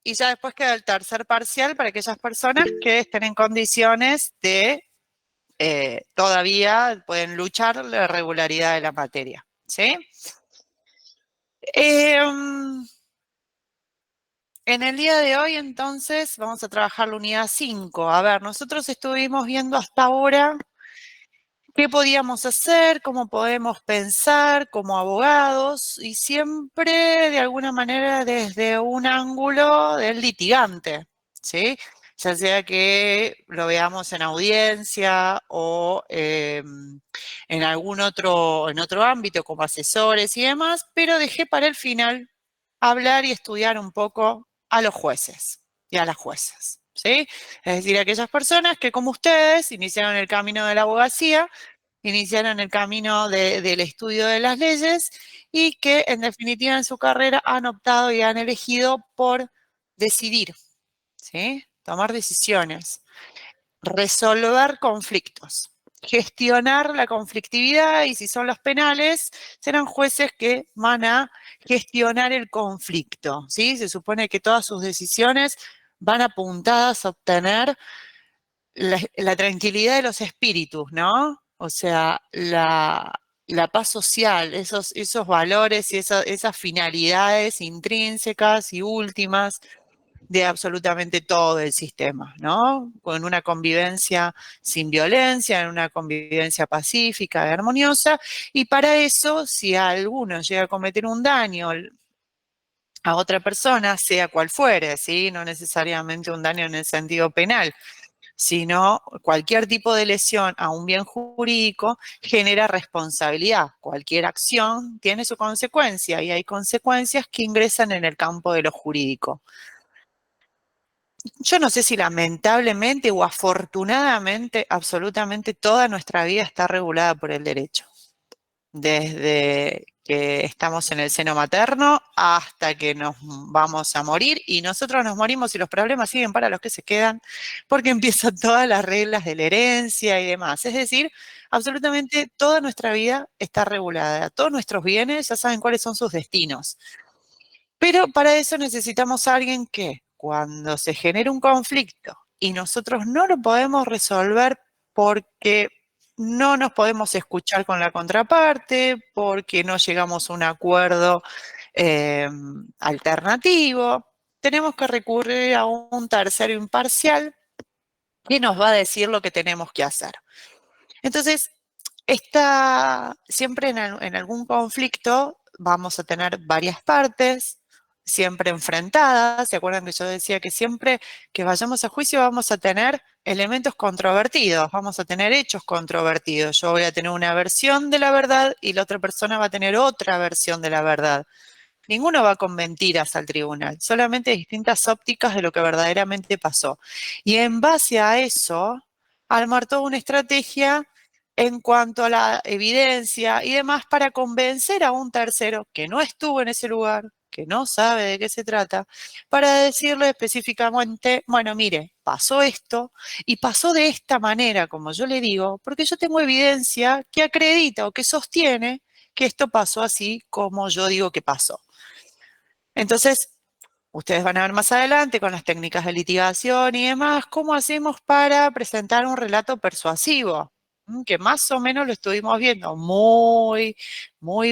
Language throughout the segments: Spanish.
y ya después queda el tercer parcial para aquellas personas que estén en condiciones de todavía pueden luchar la regularidad de la materia, ¿sí? En el día de hoy, entonces, vamos a trabajar la unidad 5. A ver, nosotros estuvimos viendo hasta ahora qué podíamos hacer, cómo podemos pensar como abogados y siempre de alguna manera desde un ángulo del litigante, ¿sí? Ya sea que lo veamos en audiencia o en otro ámbito como asesores y demás, pero dejé para el final hablar y estudiar un poco a los jueces y a las juezas, ¿sí? Es decir, aquellas personas que como ustedes iniciaron el camino de la abogacía, iniciaron el camino del estudio de las leyes y que en definitiva en su carrera han optado y han elegido por decidir, ¿sí? Tomar decisiones, resolver conflictos, gestionar la conflictividad y si son los penales, serán jueces que van a gestionar el conflicto, ¿sí? Se supone que todas sus decisiones van apuntadas a obtener la tranquilidad de los espíritus, ¿no? O sea, la paz social, esos valores y esas finalidades intrínsecas y últimas de absolutamente todo el sistema, ¿no? Con una convivencia sin violencia, en una convivencia pacífica y armoniosa, y para eso, si alguno llega a cometer un daño a otra persona, sea cual fuere, ¿sí? No necesariamente un daño en el sentido penal, sino cualquier tipo de lesión a un bien jurídico genera responsabilidad. Cualquier acción tiene su consecuencia y hay consecuencias que ingresan en el campo de lo jurídico. Yo no sé si lamentablemente o afortunadamente, absolutamente toda nuestra vida está regulada por el derecho. Desde que estamos en el seno materno hasta que nos vamos a morir y nosotros nos morimos y los problemas siguen para los que se quedan porque empiezan todas las reglas de la herencia y demás. Es decir, absolutamente toda nuestra vida está regulada. Todos nuestros bienes ya saben cuáles son sus destinos. Pero para eso necesitamos a alguien que cuando se genera un conflicto y nosotros no lo podemos resolver porque no nos podemos escuchar con la contraparte, porque no llegamos a un acuerdo eh, alternativo, tenemos que recurrir a un tercero imparcial que nos va a decir lo que tenemos que hacer. Entonces, siempre en algún conflicto vamos a tener varias partes, siempre enfrentadas. ¿Se acuerdan que yo decía que siempre que vayamos a juicio vamos a tener elementos controvertidos, vamos a tener hechos controvertidos? Yo voy a tener una versión de la verdad y la otra persona va a tener otra versión de la verdad. Ninguno va con mentiras al tribunal, solamente distintas ópticas de lo que verdaderamente pasó. Y en base a eso, armar toda una estrategia en cuanto a la evidencia y demás para convencer a un tercero que no estuvo en ese lugar, que no sabe de qué se trata, para decirle específicamente, bueno, mire, pasó esto y pasó de esta manera, como yo le digo, porque yo tengo evidencia que acredita o que sostiene que esto pasó así como yo digo que pasó. Entonces, ustedes van a ver más adelante con las técnicas de litigación y demás, cómo hacemos para presentar un relato persuasivo, que más o menos lo estuvimos viendo muy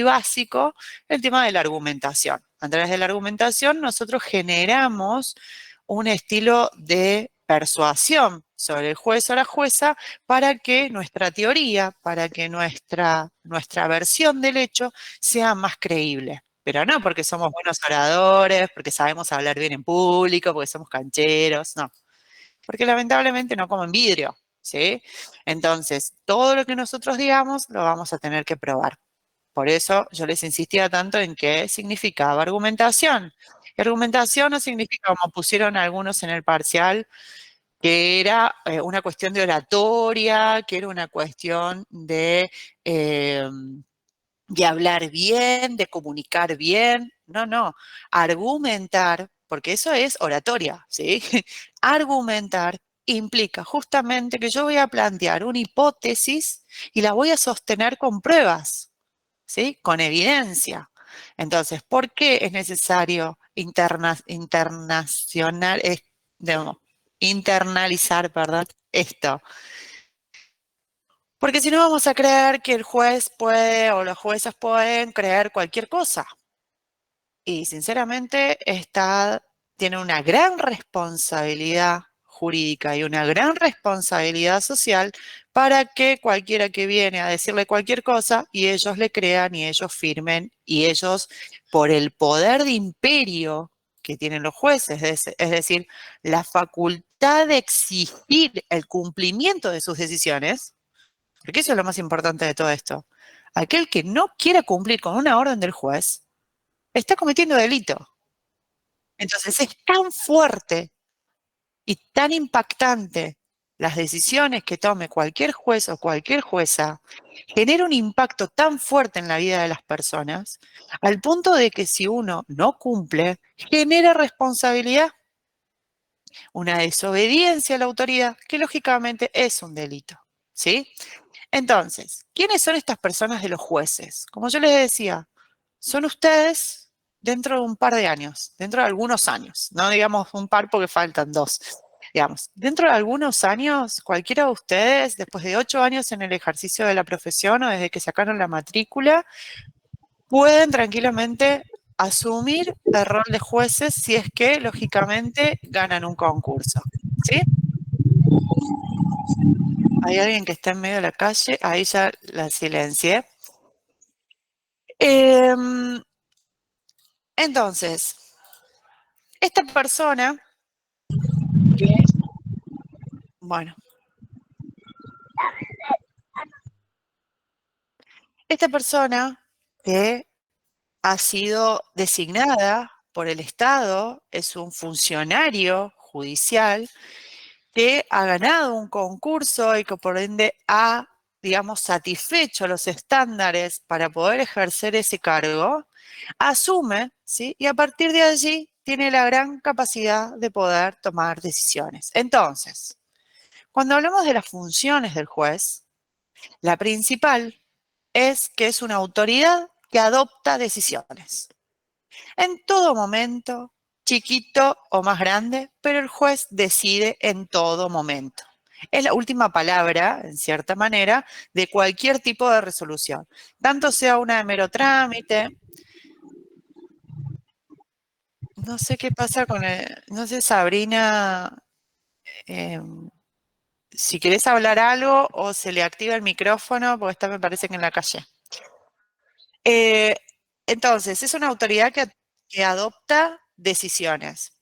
básico, el tema de la argumentación. A través de la argumentación nosotros generamos un estilo de persuasión sobre el juez o la jueza para que nuestra teoría, para que nuestra versión del hecho sea más creíble. Pero no porque somos buenos oradores, porque sabemos hablar bien en público, porque somos cancheros, no. Porque lamentablemente no comen vidrio, ¿sí? Entonces, todo lo que nosotros digamos lo vamos a tener que probar. Por eso yo les insistía tanto en qué significaba argumentación. Y argumentación no significa, como pusieron algunos en el parcial, que era una cuestión de oratoria, que era una cuestión eh, de hablar bien, de comunicar bien. No, no. Argumentar, porque eso es oratoria, ¿sí? Argumentar implica justamente que yo voy a plantear una hipótesis y la voy a sostener con pruebas, ¿sí? Con evidencia. Entonces, ¿por qué es necesario digamos, internalizar, perdón, esto? Porque si no vamos a creer que el juez puede o los jueces pueden creer cualquier cosa. Y sinceramente tiene una gran responsabilidad jurídica y una gran responsabilidad social para que cualquiera que viene a decirle cualquier cosa y ellos le crean y ellos firmen y ellos, por el poder de imperio que tienen los jueces, es decir, la facultad de exigir el cumplimiento de sus decisiones, porque eso es lo más importante de todo esto. Aquel que no quiera cumplir con una orden del juez está cometiendo delito. Entonces es tan fuerte y tan impactante las decisiones que tome cualquier juez o cualquier jueza, genera un impacto tan fuerte en la vida de las personas, al punto de que si uno no cumple, genera responsabilidad, una desobediencia a la autoridad, que lógicamente es un delito, ¿sí? Entonces, ¿quiénes son estas personas de los jueces? Como yo les decía, son ustedes dentro de un par de años, dentro de algunos años, no digamos un par porque faltan dos. Digamos, dentro de algunos años, cualquiera de ustedes, después de 8 años en el ejercicio de la profesión o desde que sacaron la matrícula, pueden tranquilamente asumir el rol de jueces si es que, lógicamente, ganan un concurso. ¿Sí? Hay alguien que está en medio de la calle, ahí ya la silencié. Entonces, esta persona que, bueno, esta persona que ha sido designada por el Estado, es un funcionario judicial que ha ganado un concurso y que por ende ha, digamos, satisfecho los estándares para poder ejercer ese cargo, asume, ¿sí? Y a partir de allí tiene la gran capacidad de poder tomar decisiones. Entonces, cuando hablamos de las funciones del juez, la principal es que es una autoridad que adopta decisiones. En todo momento, chiquito o más grande, pero el juez decide en todo momento. Es la última palabra, en cierta manera, de cualquier tipo de resolución. Tanto sea una de mero trámite, no sé qué pasa con no sé, Sabrina, eh, si querés hablar algo o se le activa el micrófono, porque está me parece que en la calle. Eh, entonces, es una autoridad que adopta decisiones.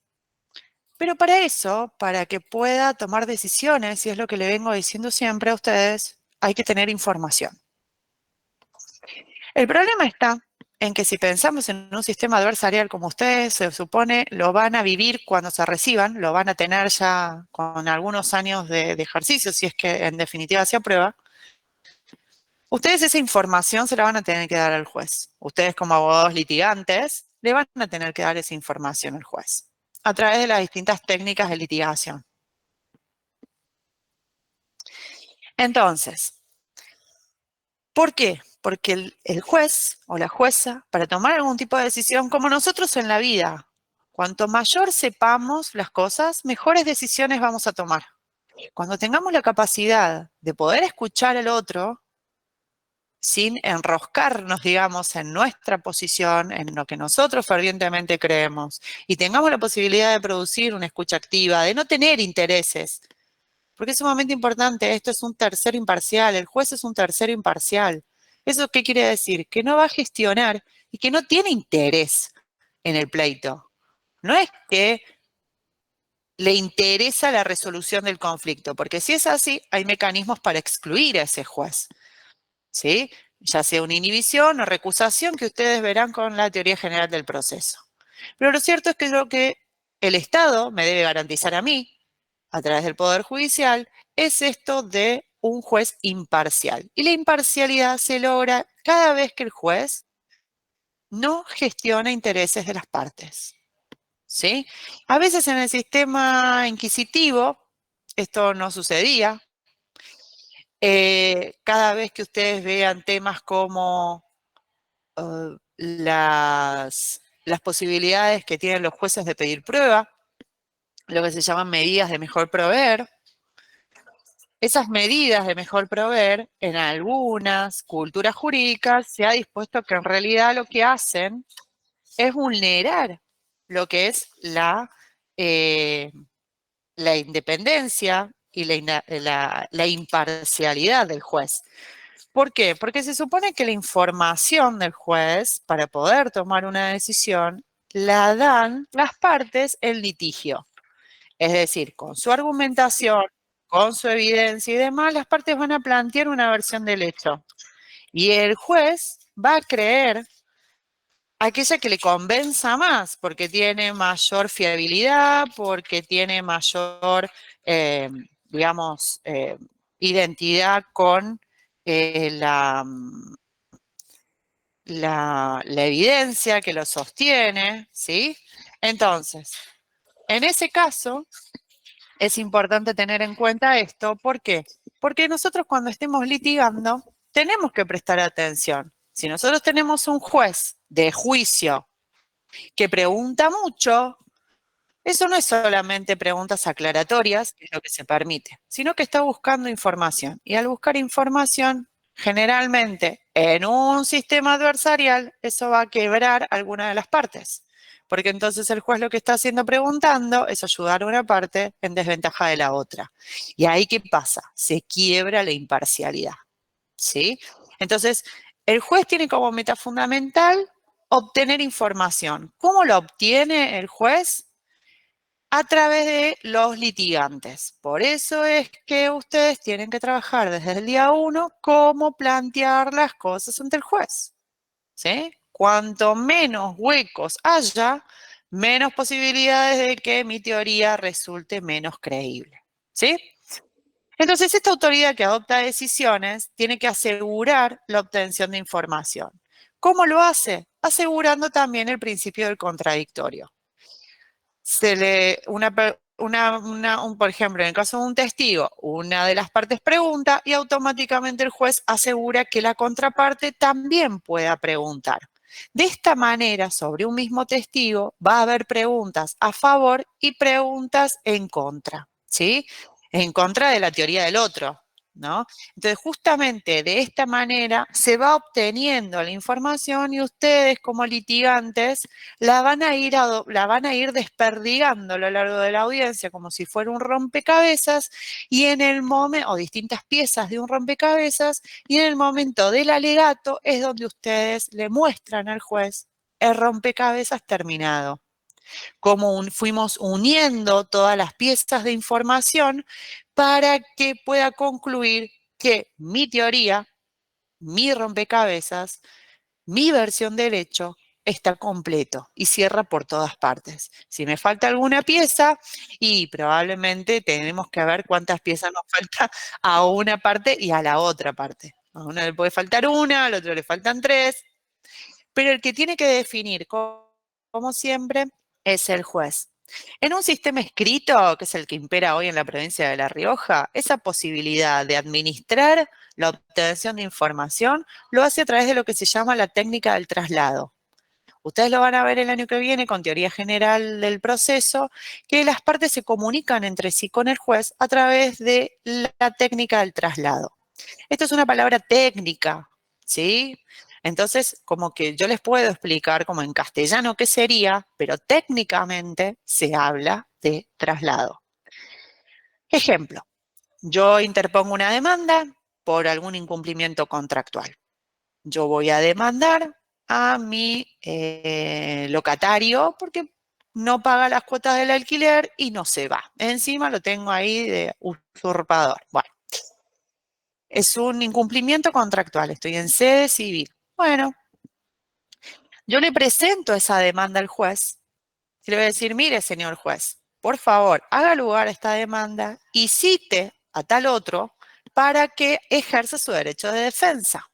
Pero para eso, para que pueda tomar decisiones, y es lo que le vengo diciendo siempre a ustedes, hay que tener información. El problema está en que si pensamos en un sistema adversarial como ustedes, se supone, lo van a vivir cuando se reciban, lo van a tener ya con algunos años de ejercicio, si es que en definitiva se aprueba, ustedes esa información se la van a tener que dar al juez. Ustedes como abogados litigantes le van a tener que dar esa información al juez a través de las distintas técnicas de litigación. Entonces, ¿por qué? Porque el juez o la jueza, para tomar algún tipo de decisión, como nosotros en la vida, cuanto mayor sepamos las cosas, mejores decisiones vamos a tomar. Cuando tengamos la capacidad de poder escuchar al otro, sin enroscarnos, digamos, en nuestra posición, en lo que nosotros fervientemente creemos, y tengamos la posibilidad de producir una escucha activa, de no tener intereses, porque es sumamente importante, esto es un tercero imparcial, el juez es un tercero imparcial. ¿Eso qué quiere decir? Que no va a gestionar y que no tiene interés en el pleito. No es que le interesa la resolución del conflicto, porque si es así, hay mecanismos para excluir a ese juez, ¿sí? Ya sea una inhibición o recusación que ustedes verán con la teoría general del proceso. Pero lo cierto es que lo que el Estado me debe garantizar a mí, a través del Poder Judicial, es esto de un juez imparcial. Y la imparcialidad se logra cada vez que el juez no gestiona intereses de las partes. ¿Sí? A veces en el sistema inquisitivo esto no sucedía. Cada vez que ustedes vean temas como las posibilidades que tienen los jueces de pedir prueba, lo que se llaman medidas de mejor proveer. Esas medidas de mejor proveer, en algunas culturas jurídicas, se ha dispuesto que en realidad lo que hacen es vulnerar lo que es la independencia y la imparcialidad del juez. ¿Por qué? Porque se supone que la información del juez, para poder tomar una decisión, la dan las partes en litigio. Es decir, con su argumentación, con su evidencia y demás, las partes van a plantear una versión del hecho. Y el juez va a creer aquella que le convenza más, porque tiene mayor fiabilidad, porque tiene mayor, eh, digamos, identidad con la evidencia que lo sostiene, ¿sí? Entonces, en ese caso, es importante tener en cuenta esto. ¿Por qué? Porque nosotros cuando estemos litigando, tenemos que prestar atención. Si nosotros tenemos un juez de juicio que pregunta mucho, eso no es solamente preguntas aclaratorias, que es lo que se permite, sino que está buscando información. Y al buscar información, generalmente en un sistema adversarial, eso va a quebrar alguna de las partes. Porque entonces el juez lo que está haciendo preguntando es ayudar a una parte en desventaja de la otra. Y ahí, ¿qué pasa? Se quiebra la imparcialidad. ¿Sí? Entonces, el juez tiene como meta fundamental obtener información. ¿Cómo lo obtiene el juez? A través de los litigantes. Por eso es que ustedes tienen que trabajar desde el día 1 cómo plantear las cosas ante el juez. ¿Sí? Cuanto menos huecos haya, menos posibilidades de que mi teoría resulte menos creíble. ¿Sí? Entonces, esta autoridad que adopta decisiones tiene que asegurar la obtención de información. ¿Cómo lo hace? Asegurando también el principio del contradictorio. Por ejemplo, en el caso de un testigo, una de las partes pregunta y automáticamente el juez asegura que la contraparte también pueda preguntar. De esta manera, sobre un mismo testigo, va a haber preguntas a favor y preguntas en contra, ¿sí? En contra de la teoría del otro, ¿no? Entonces, justamente de esta manera se va obteniendo la información y ustedes como litigantes la van a ir desperdigando a lo largo de la audiencia como si fuera un rompecabezas y en el momento, o distintas piezas de un rompecabezas, y en el momento del alegato es donde ustedes le muestran al juez el rompecabezas terminado. Cómo fuimos uniendo todas las piezas de información para que pueda concluir que mi teoría, mi rompecabezas, mi versión del hecho está completo y cierra por todas partes. Si me falta alguna pieza, y probablemente tenemos que ver cuántas piezas nos falta a una parte y a la otra parte. A una le puede faltar una, al otro le faltan tres, pero el que tiene que definir, como siempre, es el juez. En un sistema escrito, que es el que impera hoy en la provincia de La Rioja, esa posibilidad de administrar la obtención de información lo hace a través de lo que se llama la técnica del traslado. Ustedes lo van a ver el año que viene con teoría general del proceso, que las partes se comunican entre sí con el juez a través de la técnica del traslado. Esto es una palabra técnica, ¿sí? Entonces, como que yo les puedo explicar como en castellano qué sería, pero técnicamente se habla de traslado. Ejemplo, yo interpongo una demanda por algún incumplimiento contractual. Yo voy a demandar a mi locatario porque no paga las cuotas del alquiler y no se va. Encima lo tengo ahí de usurpador. Bueno, es un incumplimiento contractual, estoy en sede civil. Bueno, yo le presento esa demanda al juez y le voy a decir, mire, señor juez, por favor, haga lugar a esta demanda y cite a tal otro para que ejerza su derecho de defensa.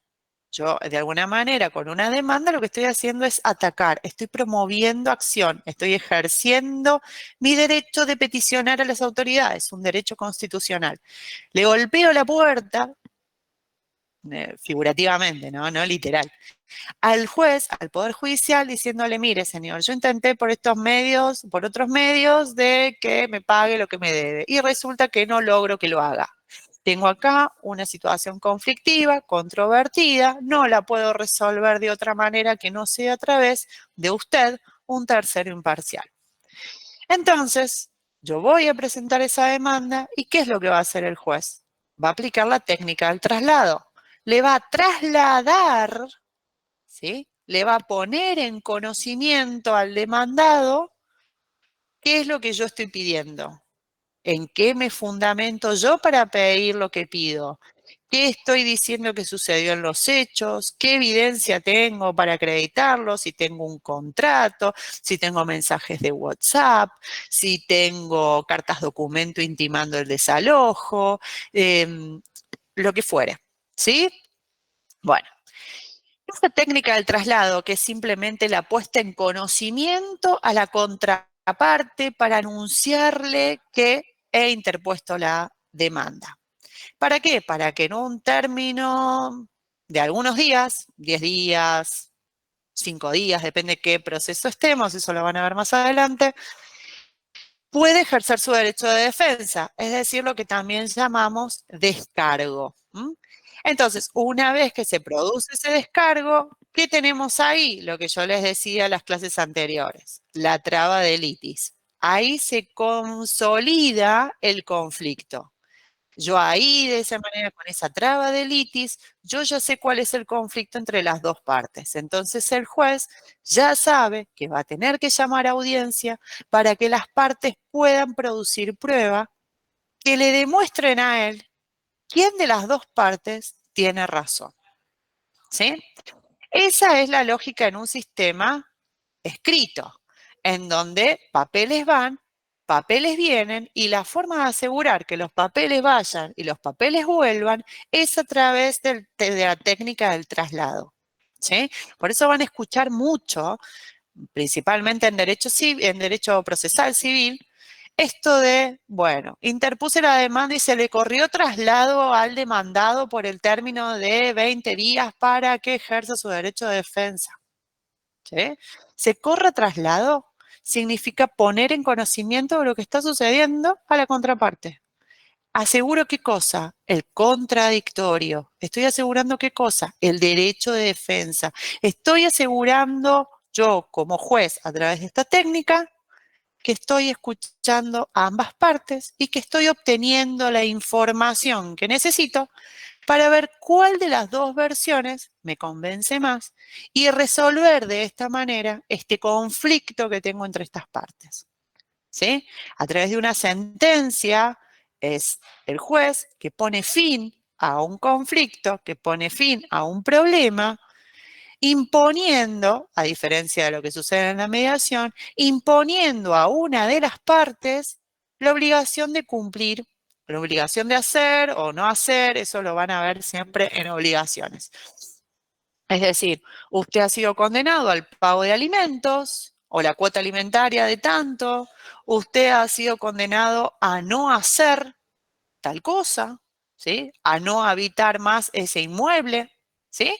Yo, de alguna manera, con una demanda, lo que estoy haciendo es atacar, estoy promoviendo acción, estoy ejerciendo mi derecho de peticionar a las autoridades, un derecho constitucional. Le golpeo la puerta figurativamente, ¿no? No literal. Al juez, al Poder Judicial, diciéndole, mire, señor, yo intenté por estos medios, por otros medios, de que me pague lo que me debe, y resulta que no logro que lo haga. Tengo acá una situación conflictiva, controvertida, no la puedo resolver de otra manera que no sea a través de usted, un tercero imparcial. Entonces, yo voy a presentar esa demanda y ¿qué es lo que va a hacer el juez? Va a aplicar la técnica del traslado. Le va a trasladar, ¿sí? Le va a poner en conocimiento al demandado qué es lo que yo estoy pidiendo, en qué me fundamento yo para pedir lo que pido, qué estoy diciendo que sucedió en los hechos, qué evidencia tengo para acreditarlo, si tengo un contrato, si tengo mensajes de WhatsApp, si tengo cartas documento intimando el desalojo, lo que fuere, ¿sí? Bueno, esta técnica del traslado, que es simplemente la puesta en conocimiento a la contraparte para anunciarle que he interpuesto la demanda. ¿Para qué? Para que en un término de algunos días, 10 días, 5 días, depende de qué proceso estemos, eso lo van a ver más adelante, puede ejercer su derecho de defensa, es decir, lo que también llamamos descargo. Entonces, una vez que se produce ese descargo, ¿qué tenemos ahí? Lo que yo les decía en las clases anteriores, la traba de litis. Ahí se consolida el conflicto. Yo ahí, de esa manera, con esa traba de litis, yo ya sé cuál es el conflicto entre las dos partes. Entonces el juez ya sabe que va a tener que llamar a audiencia para que las partes puedan producir prueba que le demuestren a él quién de las dos partes tiene razón. ¿Sí? Esa es la lógica en un sistema escrito, en donde papeles van, papeles vienen, y la forma de asegurar que los papeles vayan y los papeles vuelvan es a través de la técnica del traslado. ¿Sí? Por eso van a escuchar mucho, principalmente en derecho procesal civil, esto de, bueno, interpuse la demanda y se le corrió traslado al demandado por el término de 20 días para que ejerza su derecho de defensa. ¿Sí? Se corre traslado significa poner en conocimiento de lo que está sucediendo a la contraparte. ¿Aseguro qué cosa? El contradictorio. ¿Estoy asegurando qué cosa? El derecho de defensa. Estoy asegurando yo como juez a través de esta técnica que estoy escuchando a ambas partes y que estoy obteniendo la información que necesito para ver cuál de las dos versiones me convence más y resolver de esta manera este conflicto que tengo entre estas partes. ¿Sí? A través de una sentencia es el juez que pone fin a un conflicto, que pone fin a un problema, imponiendo, a diferencia de lo que sucede en la mediación, imponiendo a una de las partes la obligación de cumplir, la obligación de hacer o no hacer, eso lo van a ver siempre en obligaciones. Es decir, usted ha sido condenado al pago de alimentos o la cuota alimentaria de tanto, usted ha sido condenado a no hacer tal cosa, ¿sí? A no habitar más ese inmueble, ¿sí?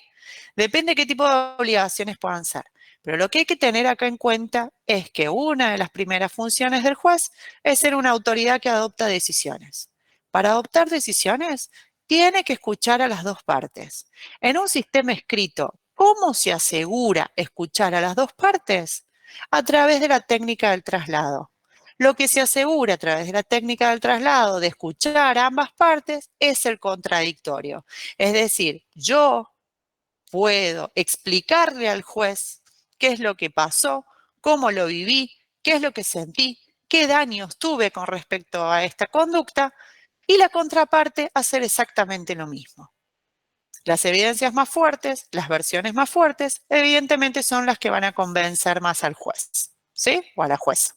Depende de qué tipo de obligaciones puedan ser. Pero lo que hay que tener acá en cuenta es que una de las primeras funciones del juez es ser una autoridad que adopta decisiones. Para adoptar decisiones, tiene que escuchar a las dos partes. En un sistema escrito, ¿cómo se asegura escuchar a las dos partes? A través de la técnica del traslado. Lo que se asegura a través de la técnica del traslado de escuchar a ambas partes es el contradictorio. Es decir, yo puedo explicarle al juez qué es lo que pasó, cómo lo viví, qué es lo que sentí, qué daños tuve con respecto a esta conducta, y la contraparte hacer exactamente lo mismo. Las evidencias más fuertes, las versiones más fuertes, evidentemente son las que van a convencer más al juez, ¿sí? O a la jueza.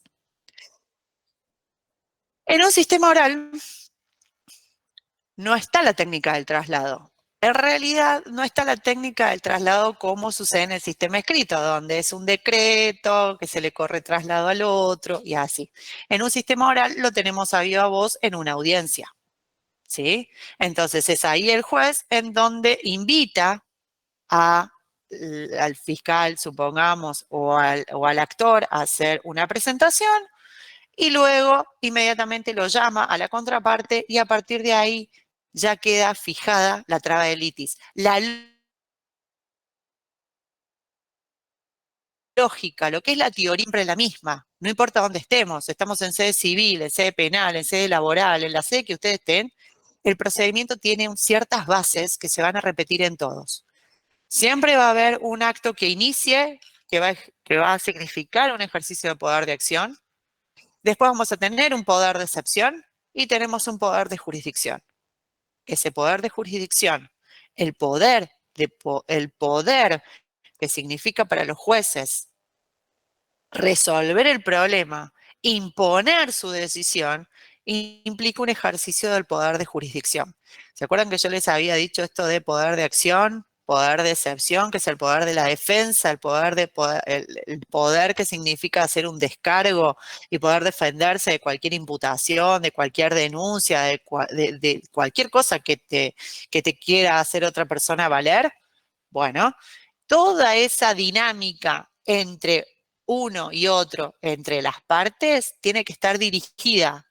En un sistema oral no está la técnica del traslado. En realidad no está la técnica del traslado como sucede en el sistema escrito, donde es un decreto que se le corre traslado al otro y así. En un sistema oral lo tenemos a viva voz en una audiencia. ¿sí? Entonces es ahí el juez en donde invita al fiscal, supongamos, o al actor a hacer una presentación y luego inmediatamente lo llama a la contraparte y a partir de ahí ya queda fijada la traba de litis. La lógica, lo que es la teoría siempre es la misma, no importa dónde estamos en sede civil, en sede penal, en sede laboral, en la sede que ustedes estén, el procedimiento tiene ciertas bases que se van a repetir en todos. Siempre va a haber un acto que inicie, que va a significar un ejercicio de poder de acción. Después vamos a tener un poder de excepción y tenemos un poder de jurisdicción. Ese poder de jurisdicción, el poder que significa para los jueces resolver el problema, imponer su decisión, implica un ejercicio del poder de jurisdicción. ¿Se acuerdan que yo les había dicho esto de poder de acción, poder de excepción, que es el poder de la defensa, el poder que significa hacer un descargo y poder defenderse de cualquier imputación, de cualquier denuncia, de cualquier cosa que te quiera hacer otra persona valer? Bueno, toda esa dinámica entre uno y otro, entre las partes, tiene que estar dirigida,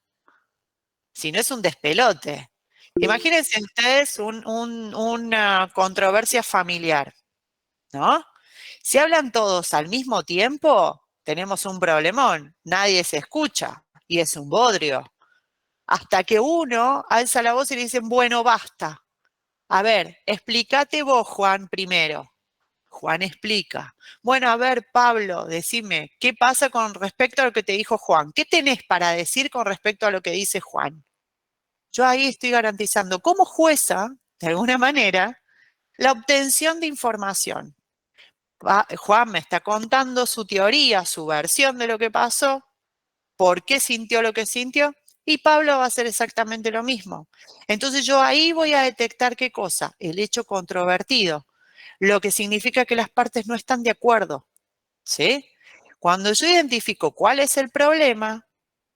si no es un despelote. Imagínense ustedes una controversia familiar, ¿no? Si hablan todos al mismo tiempo, tenemos un problemón, nadie se escucha y es un bodrio. Hasta que uno alza la voz y le dicen, bueno, basta. A ver, explícate vos, Juan, primero. Juan explica. Bueno, a ver, Pablo, decime, ¿qué pasa con respecto a lo que te dijo Juan? ¿Qué tenés para decir con respecto a lo que dice Juan? Yo ahí estoy garantizando como jueza, de alguna manera, la obtención de información. Juan me está contando su teoría, su versión de lo que pasó, por qué sintió lo que sintió, y Pablo va a hacer exactamente lo mismo. Entonces yo ahí voy a detectar qué cosa, el hecho controvertido, lo que significa que las partes no están de acuerdo, ¿sí? Cuando yo identifico cuál es el problema,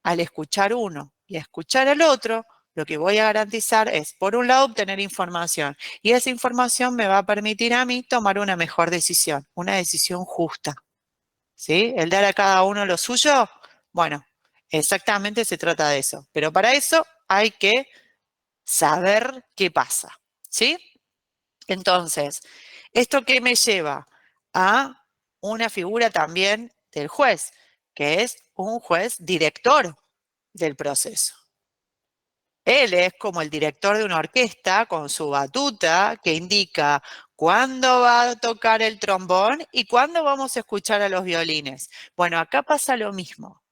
al escuchar uno y escuchar al otro, lo que voy a garantizar es, por un lado, obtener información, y esa información me va a permitir a mí tomar una mejor decisión, una decisión justa, ¿sí? El dar a cada uno lo suyo, bueno, exactamente se trata de eso, pero para eso hay que saber qué pasa, ¿sí? Entonces, ¿esto qué me lleva? A una figura también del juez, que es un juez director del proceso. Él es como el director de una orquesta con su batuta que indica cuándo va a tocar el trombón y cuándo vamos a escuchar a los violines. Bueno, acá pasa lo mismo.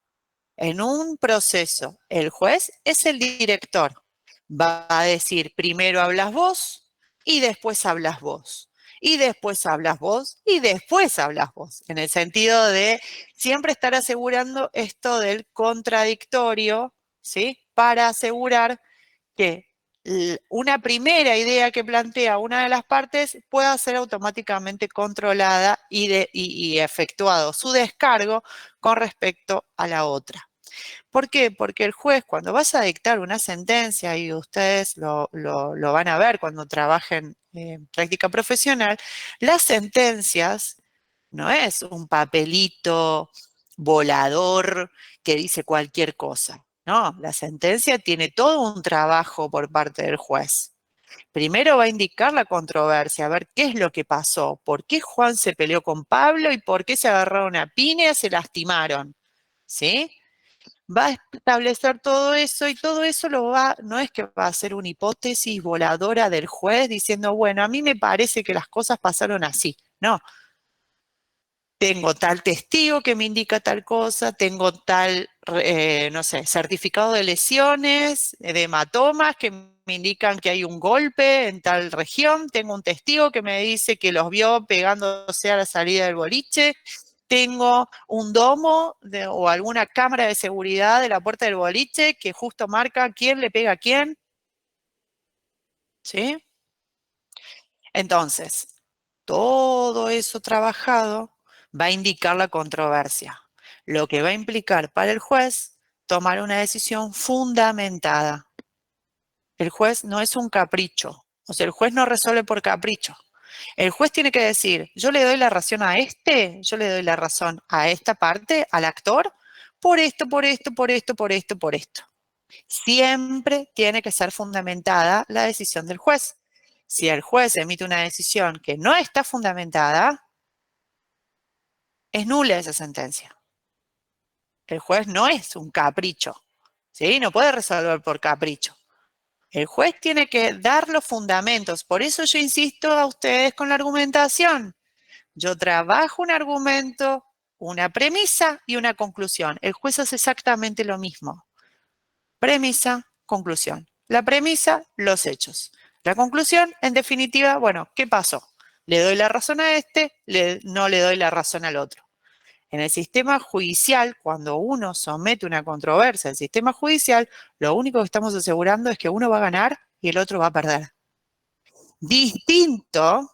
En un proceso, el juez es el director. Va a decir, primero hablas vos y después hablas vos. Y después hablas vos y después hablas vos. En el sentido de siempre estar asegurando esto del contradictorio, ¿sí? Para asegurar que una primera idea que plantea una de las partes pueda ser automáticamente controlada y efectuado su descargo con respecto a la otra. ¿Por qué? Porque el juez, cuando vas a dictar una sentencia, y ustedes lo van a ver cuando trabajen en práctica profesional, las sentencias no es un papelito volador que dice cualquier cosa. No, la sentencia tiene todo un trabajo por parte del juez. Primero va a indicar la controversia, a ver qué es lo que pasó, por qué Juan se peleó con Pablo y por qué se agarraron a piña y se lastimaron. ¿Sí? Va a establecer todo eso y todo eso no es que va a ser una hipótesis voladora del juez diciendo, bueno, a mí me parece que las cosas pasaron así. No, tengo tal testigo que me indica tal cosa, tengo tal, no sé, certificado de lesiones, de hematomas que me indican que hay un golpe en tal región, tengo un testigo que me dice que los vio pegándose a la salida del boliche, tengo un domo o alguna cámara de seguridad de la puerta del boliche que justo marca quién le pega a quién, ¿sí? Entonces, todo eso trabajado va a indicar la controversia, lo que va a implicar para el juez tomar una decisión fundamentada. El juez no es un capricho. O sea, el juez no resuelve por capricho. El juez tiene que decir, yo le doy la razón a este, yo le doy la razón a esta parte, al actor, por esto, por esto, por esto, por esto, por esto. Siempre tiene que ser fundamentada la decisión del juez. Si el juez emite una decisión que no está fundamentada, es nula esa sentencia. El juez no es un capricho, ¿sí? No puede resolver por capricho. El juez tiene que dar los fundamentos. Por eso yo insisto a ustedes con la argumentación. Yo trabajo un argumento, una premisa y una conclusión. El juez hace exactamente lo mismo. Premisa, conclusión. La premisa, los hechos. La conclusión, en definitiva, bueno, ¿qué pasó? Le doy la razón a este, no le doy la razón al otro. En el sistema judicial, cuando uno somete una controversia al sistema judicial, lo único que estamos asegurando es que uno va a ganar y el otro va a perder. Distinto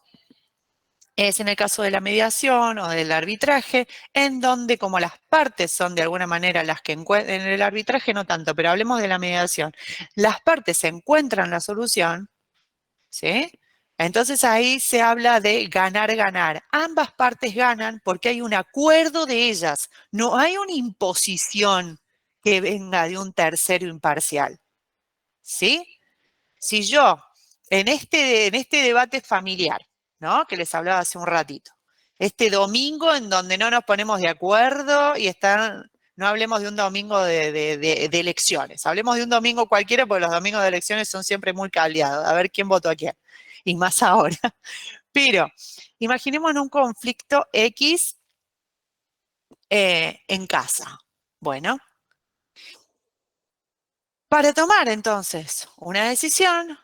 es en el caso de la mediación o del arbitraje, en donde como las partes son de alguna manera las que encuentran, en el arbitraje no tanto, pero hablemos de la mediación, las partes encuentran la solución, ¿sí? Entonces ahí se habla de ganar, ganar. Ambas partes ganan porque hay un acuerdo de ellas, no hay una imposición que venga de un tercero imparcial, ¿sí? Si yo, en este debate familiar, ¿no? Que les hablaba hace un ratito, este domingo en donde no nos ponemos de acuerdo y están, no hablemos de un domingo de elecciones, hablemos de un domingo cualquiera porque los domingos de elecciones son siempre muy caldeados, a ver quién votó a quién, y más ahora. Pero imaginemos un conflicto X en casa. Bueno, para tomar entonces una decisión,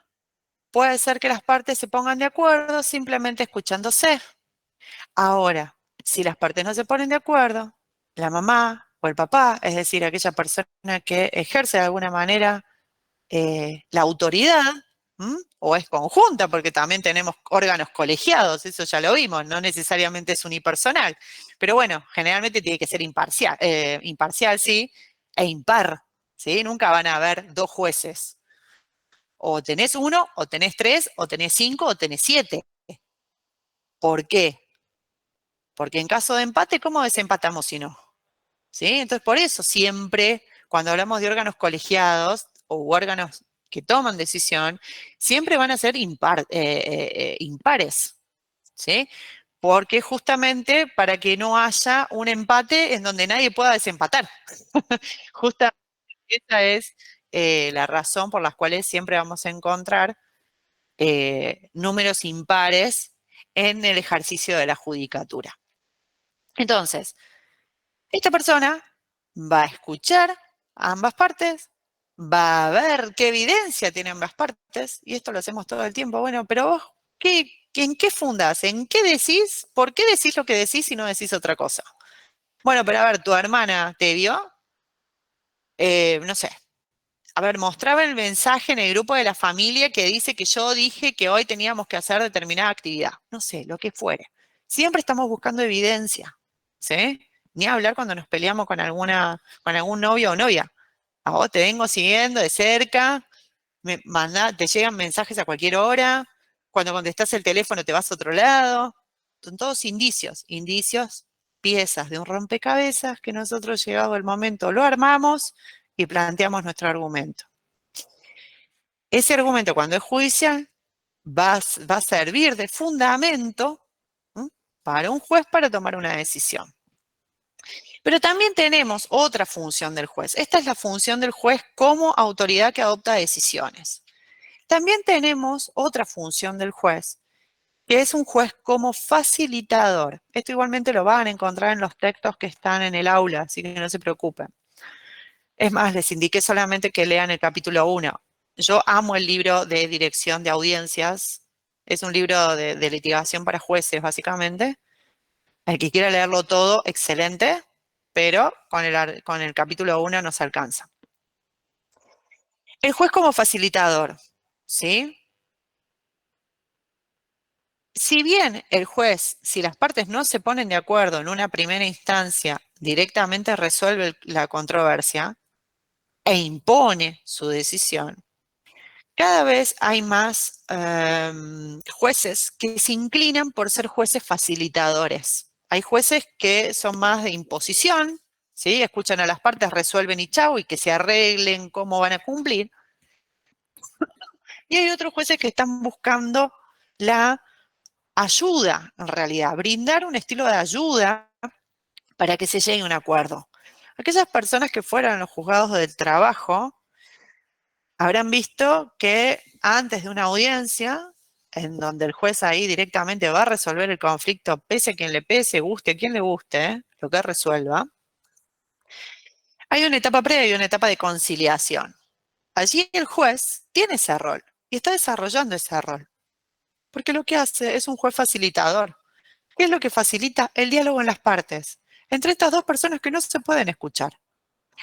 puede ser que las partes se pongan de acuerdo simplemente escuchándose. Ahora, si las partes no se ponen de acuerdo, la mamá o el papá, es decir, aquella persona que ejerce de alguna manera la autoridad, o es conjunta, porque también tenemos órganos colegiados, eso ya lo vimos, no necesariamente es unipersonal, pero bueno, generalmente tiene que ser imparcial, sí, e impar, ¿sí? Nunca van a haber dos jueces. O tenés uno, o tenés tres, o tenés cinco, o tenés siete. ¿Por qué? Porque en caso de empate, ¿cómo desempatamos si no? ¿Sí? Entonces, por eso siempre, cuando hablamos de órganos colegiados o órganos que toman decisión, siempre van a ser impares, ¿sí? Porque justamente para que no haya un empate en donde nadie pueda desempatar. Justamente esa es la razón por la cual siempre vamos a encontrar números impares en el ejercicio de la judicatura. Entonces, esta persona va a escuchar a ambas partes, va a ver qué evidencia tienen ambas partes, y esto lo hacemos todo el tiempo. Bueno, pero vos, ¿en qué fundás? ¿En qué decís? ¿Por qué decís lo que decís y no decís otra cosa? Bueno, pero a ver, tu hermana te vio, no sé, a ver, mostraba el mensaje en el grupo de la familia que dice que yo dije que hoy teníamos que hacer determinada actividad. No sé, lo que fuere. Siempre estamos buscando evidencia, ¿sí? Ni hablar cuando nos peleamos con algún novio o novia. A vos te vengo siguiendo de cerca, te llegan mensajes a cualquier hora, cuando contestás el teléfono te vas a otro lado. Son todos indicios, piezas de un rompecabezas que nosotros llegado el momento lo armamos y planteamos nuestro argumento. Ese argumento cuando es judicial va a servir de fundamento para un juez para tomar una decisión. Pero también tenemos otra función del juez. Esta es la función del juez como autoridad que adopta decisiones. También tenemos otra función del juez, que es un juez como facilitador. Esto igualmente lo van a encontrar en los textos que están en el aula, así que no se preocupen. Es más, les indiqué solamente que lean el capítulo 1. Yo amo el libro de dirección de audiencias. Es un libro de litigación para jueces, básicamente. El que quiera leerlo todo, excelente, pero con el capítulo 1 nos alcanza. El juez como facilitador, ¿sí? Si bien el juez, si las partes no se ponen de acuerdo en una primera instancia, directamente resuelve la controversia e impone su decisión, Cada vez hay más jueces que se inclinan por ser jueces facilitadores. Hay jueces que son más de imposición, ¿sí? Escuchan a las partes, resuelven y chau, y que se arreglen cómo van a cumplir. Y hay otros jueces que están buscando la ayuda, en realidad, brindar un estilo de ayuda para que se llegue a un acuerdo. Aquellas personas que fueron a los juzgados del trabajo habrán visto que antes de una audiencia, en donde el juez ahí directamente va a resolver el conflicto, pese a quien le pese, guste a quien le guste, lo que resuelva, hay una etapa previa y una etapa de conciliación. Allí el juez tiene ese rol y está desarrollando ese rol, porque lo que hace es un juez facilitador. ¿Qué es lo que facilita? El diálogo en las partes, entre estas dos personas que no se pueden escuchar.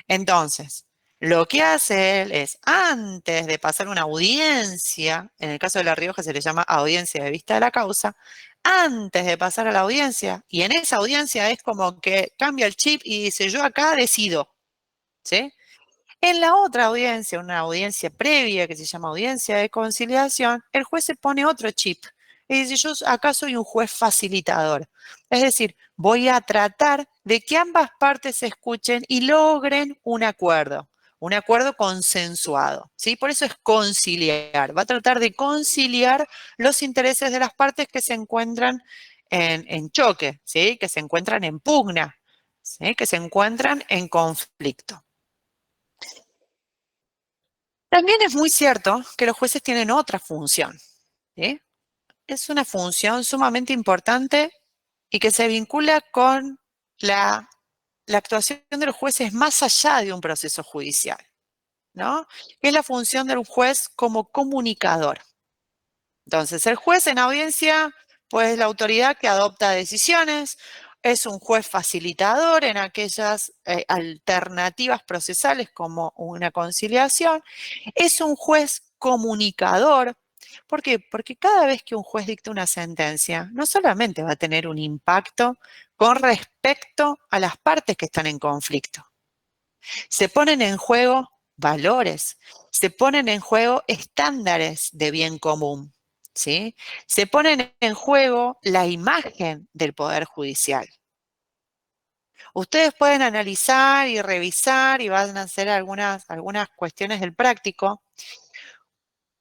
Entonces, lo que hace él es, antes de pasar una audiencia, en el caso de La Rioja se le llama audiencia de vista de la causa, antes de pasar a la audiencia, y en esa audiencia es como que cambia el chip y dice, yo acá decido, ¿sí? En la otra audiencia, una audiencia previa que se llama audiencia de conciliación, el juez se pone otro chip y dice, yo acá soy un juez facilitador. Es decir, voy a tratar de que ambas partes se escuchen y logren un acuerdo consensuado, ¿sí? Por eso es conciliar, va a tratar de conciliar los intereses de las partes que se encuentran en choque, ¿sí? Que se encuentran en pugna, ¿sí? Que se encuentran en conflicto. También es muy cierto que los jueces tienen otra función, ¿sí? Es una función sumamente importante y que se vincula con la actuación de los jueces más allá de un proceso judicial, ¿no? Que es la función de un juez como comunicador. Entonces, el juez en audiencia, pues es la autoridad que adopta decisiones, es un juez facilitador en aquellas alternativas procesales como una conciliación, es un juez comunicador. ¿Por qué? Porque cada vez que un juez dicta una sentencia, no solamente va a tener un impacto con respecto a las partes que están en conflicto, se ponen en juego valores, se ponen en juego estándares de bien común, ¿sí? Se ponen en juego la imagen del Poder Judicial. Ustedes pueden analizar y revisar y van a hacer algunas cuestiones del práctico,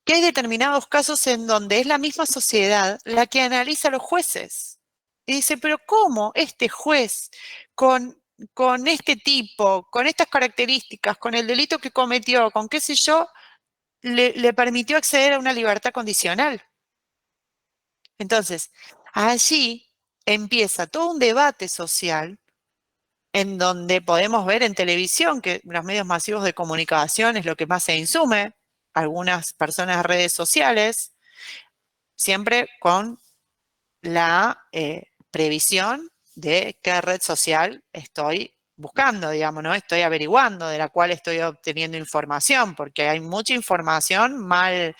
que hay determinados casos en donde es la misma sociedad la que analiza a los jueces. Y dice, pero ¿cómo este juez con este tipo, con estas características, con el delito que cometió, con qué sé yo, le permitió acceder a una libertad condicional? Entonces, allí empieza todo un debate social en donde podemos ver en televisión que los medios masivos de comunicación es lo que más se insume, algunas personas de redes sociales, siempre con la previsión de qué red social estoy buscando, digamos, ¿no? Estoy averiguando, de la cual estoy obteniendo información, porque hay mucha información mal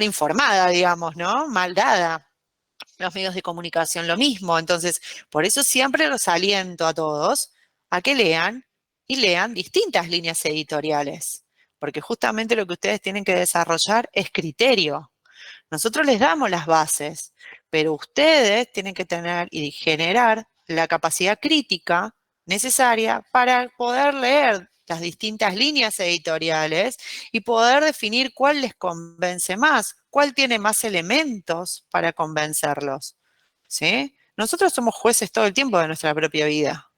informada, digamos, ¿no? Mal dada. Los medios de comunicación lo mismo. Entonces, por eso siempre los aliento a todos a que lean y lean distintas líneas editoriales, porque justamente lo que ustedes tienen que desarrollar es criterio. Nosotros les damos las bases, pero ustedes tienen que tener y generar la capacidad crítica necesaria para poder leer las distintas líneas editoriales y poder definir cuál les convence más, cuál tiene más elementos para convencerlos, ¿sí? Nosotros somos jueces todo el tiempo de nuestra propia vida.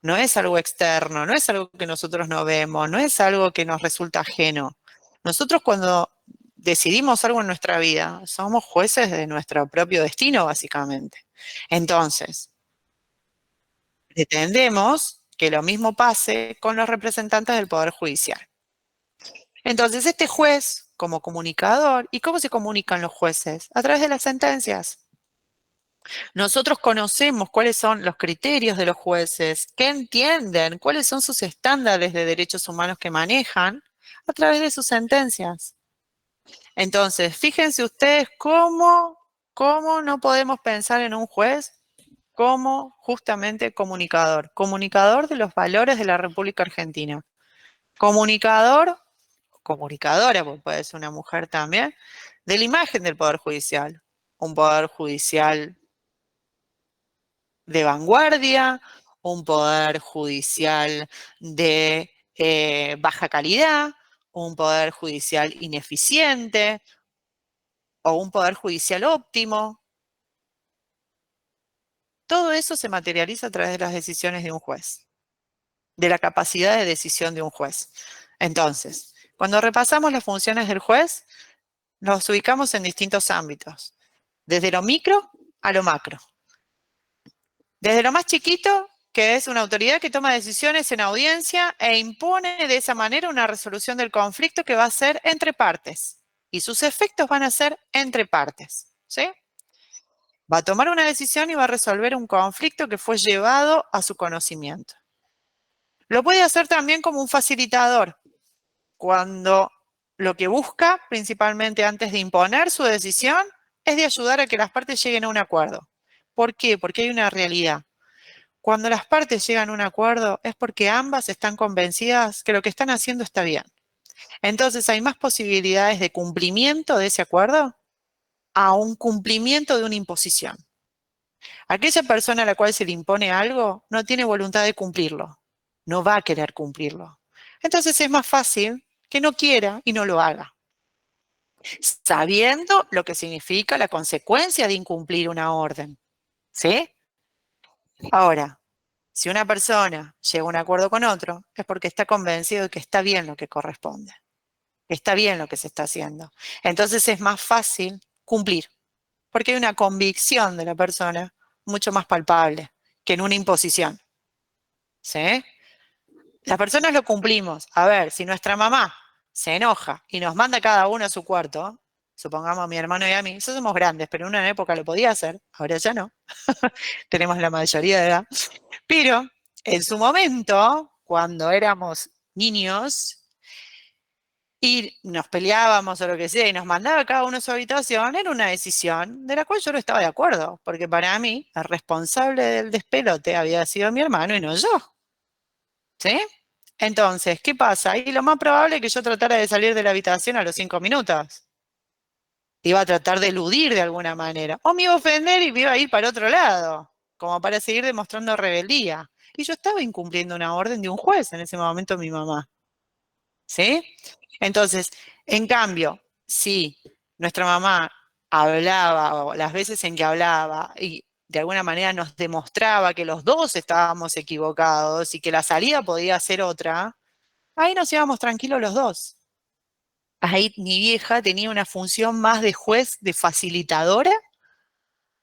No es algo externo, no es algo que nosotros no vemos, no es algo que nos resulta ajeno. Nosotros cuando decidimos algo en nuestra vida, somos jueces de nuestro propio destino, básicamente. Entonces, pretendemos que lo mismo pase con los representantes del Poder Judicial. Entonces, este juez, como comunicador, ¿y cómo se comunican los jueces? A través de las sentencias. Nosotros conocemos cuáles son los criterios de los jueces, qué entienden, cuáles son sus estándares de derechos humanos que manejan a través de sus sentencias. Entonces, fíjense ustedes cómo no podemos pensar en un juez como justamente comunicador de los valores de la República Argentina, comunicador comunicadora, porque puede ser una mujer también, de la imagen del Poder Judicial. Un Poder Judicial de vanguardia, un Poder Judicial de baja calidad, un Poder Judicial ineficiente o un Poder Judicial óptimo. Todo eso se materializa a través de las decisiones de un juez, de la capacidad de decisión de un juez. Entonces, cuando repasamos las funciones del juez, nos ubicamos en distintos ámbitos, desde lo micro a lo macro. Desde lo más chiquito, que es una autoridad que toma decisiones en audiencia e impone de esa manera una resolución del conflicto que va a ser entre partes. Y sus efectos van a ser entre partes. ¿Sí? Va a tomar una decisión y va a resolver un conflicto que fue llevado a su conocimiento. Lo puede hacer también como un facilitador, cuando lo que busca, principalmente antes de imponer su decisión, es de ayudar a que las partes lleguen a un acuerdo. ¿Por qué? Porque hay una realidad. Cuando las partes llegan a un acuerdo es porque ambas están convencidas que lo que están haciendo está bien. Entonces hay más posibilidades de cumplimiento de ese acuerdo a un cumplimiento de una imposición. Aquella persona a la cual se le impone algo no tiene voluntad de cumplirlo, no va a querer cumplirlo. Entonces es más fácil que no quiera y no lo haga, sabiendo lo que significa la consecuencia de incumplir una orden. ¿Sí? Ahora, si una persona llega a un acuerdo con otro, es porque está convencido de que está bien lo que corresponde, que está bien lo que se está haciendo. Entonces es más fácil cumplir, porque hay una convicción de la persona mucho más palpable que en una imposición. ¿Sí? Las personas lo cumplimos. A ver, si nuestra mamá se enoja y nos manda cada uno a su cuarto, supongamos a mi hermano y a mí, nosotros somos grandes, pero en una época lo podía hacer, ahora ya no, tenemos la mayoría de edad. Pero en su momento, cuando éramos niños y nos peleábamos o lo que sea y nos mandaba cada uno a su habitación, era una decisión de la cual yo no estaba de acuerdo, porque para mí el responsable del despelote había sido mi hermano y no yo. ¿Sí? Entonces, ¿qué pasa? Y lo más probable es que yo tratara de salir de la habitación a los 5 minutos. Iba a tratar de eludir de alguna manera. O me iba a ofender y me iba a ir para otro lado, como para seguir demostrando rebeldía. Y yo estaba incumpliendo una orden de un juez en ese momento, mi mamá. ¿Sí? Entonces, en cambio, si nuestra mamá hablaba, o las veces en que hablaba, y de alguna manera nos demostraba que los dos estábamos equivocados y que la salida podía ser otra, ahí nos íbamos tranquilos los dos. Ahí mi vieja tenía una función más de juez, de facilitadora,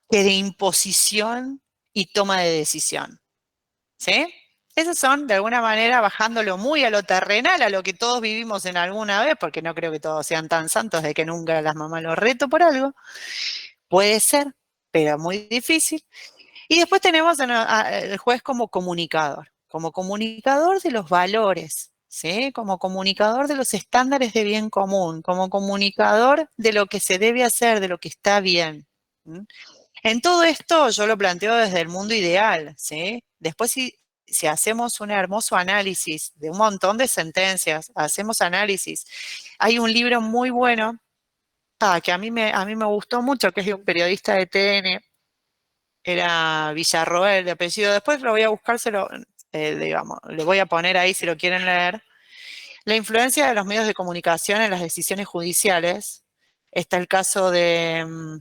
que de imposición y toma de decisión. ¿Sí? Esos son, de alguna manera, bajándolo muy a lo terrenal, a lo que todos vivimos en alguna vez, porque no creo que todos sean tan santos de que nunca las mamás los reto por algo. Puede ser, pero muy difícil. Y después tenemos el juez como comunicador de los valores, ¿sí? Como comunicador de los estándares de bien común, como comunicador de lo que se debe hacer, de lo que está bien. ¿Mm? En todo esto yo lo planteo desde el mundo ideal, ¿sí? Después si hacemos un hermoso análisis de un montón de sentencias, hacemos análisis. Hay un libro muy bueno, que a mí me gustó mucho, que es de un periodista de TN, era Villarroel de apellido. Después lo voy a buscar, digamos, le voy a poner ahí si lo quieren leer. La influencia de los medios de comunicación en las decisiones judiciales. Está el caso de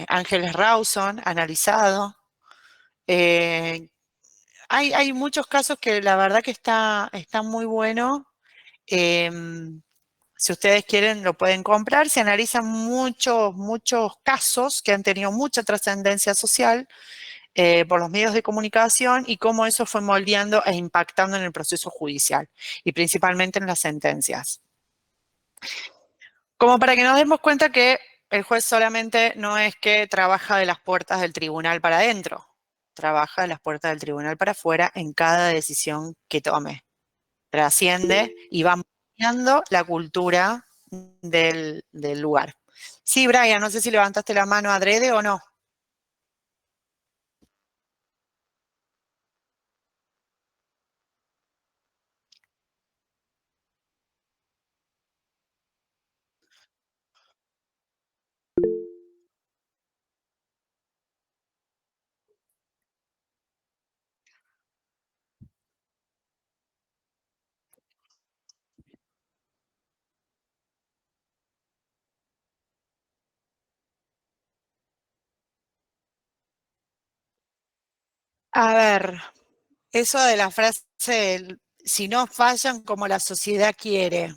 Ángeles Rawson, analizado. Eh, hay muchos casos que la verdad que está muy bueno. Eh, si ustedes quieren, lo pueden comprar. Se analizan muchos casos que han tenido mucha trascendencia social por los medios de comunicación y cómo eso fue moldeando e impactando en el proceso judicial y principalmente en las sentencias. Como para que nos demos cuenta que el juez solamente no es que trabaja de las puertas del tribunal para adentro, trabaja de las puertas del tribunal para afuera en cada decisión que tome. Trasciende y va cambiando la cultura del lugar. Sí, Brian, no sé si levantaste la mano adrede o no. A ver, eso de la frase, si no fallan como la sociedad quiere,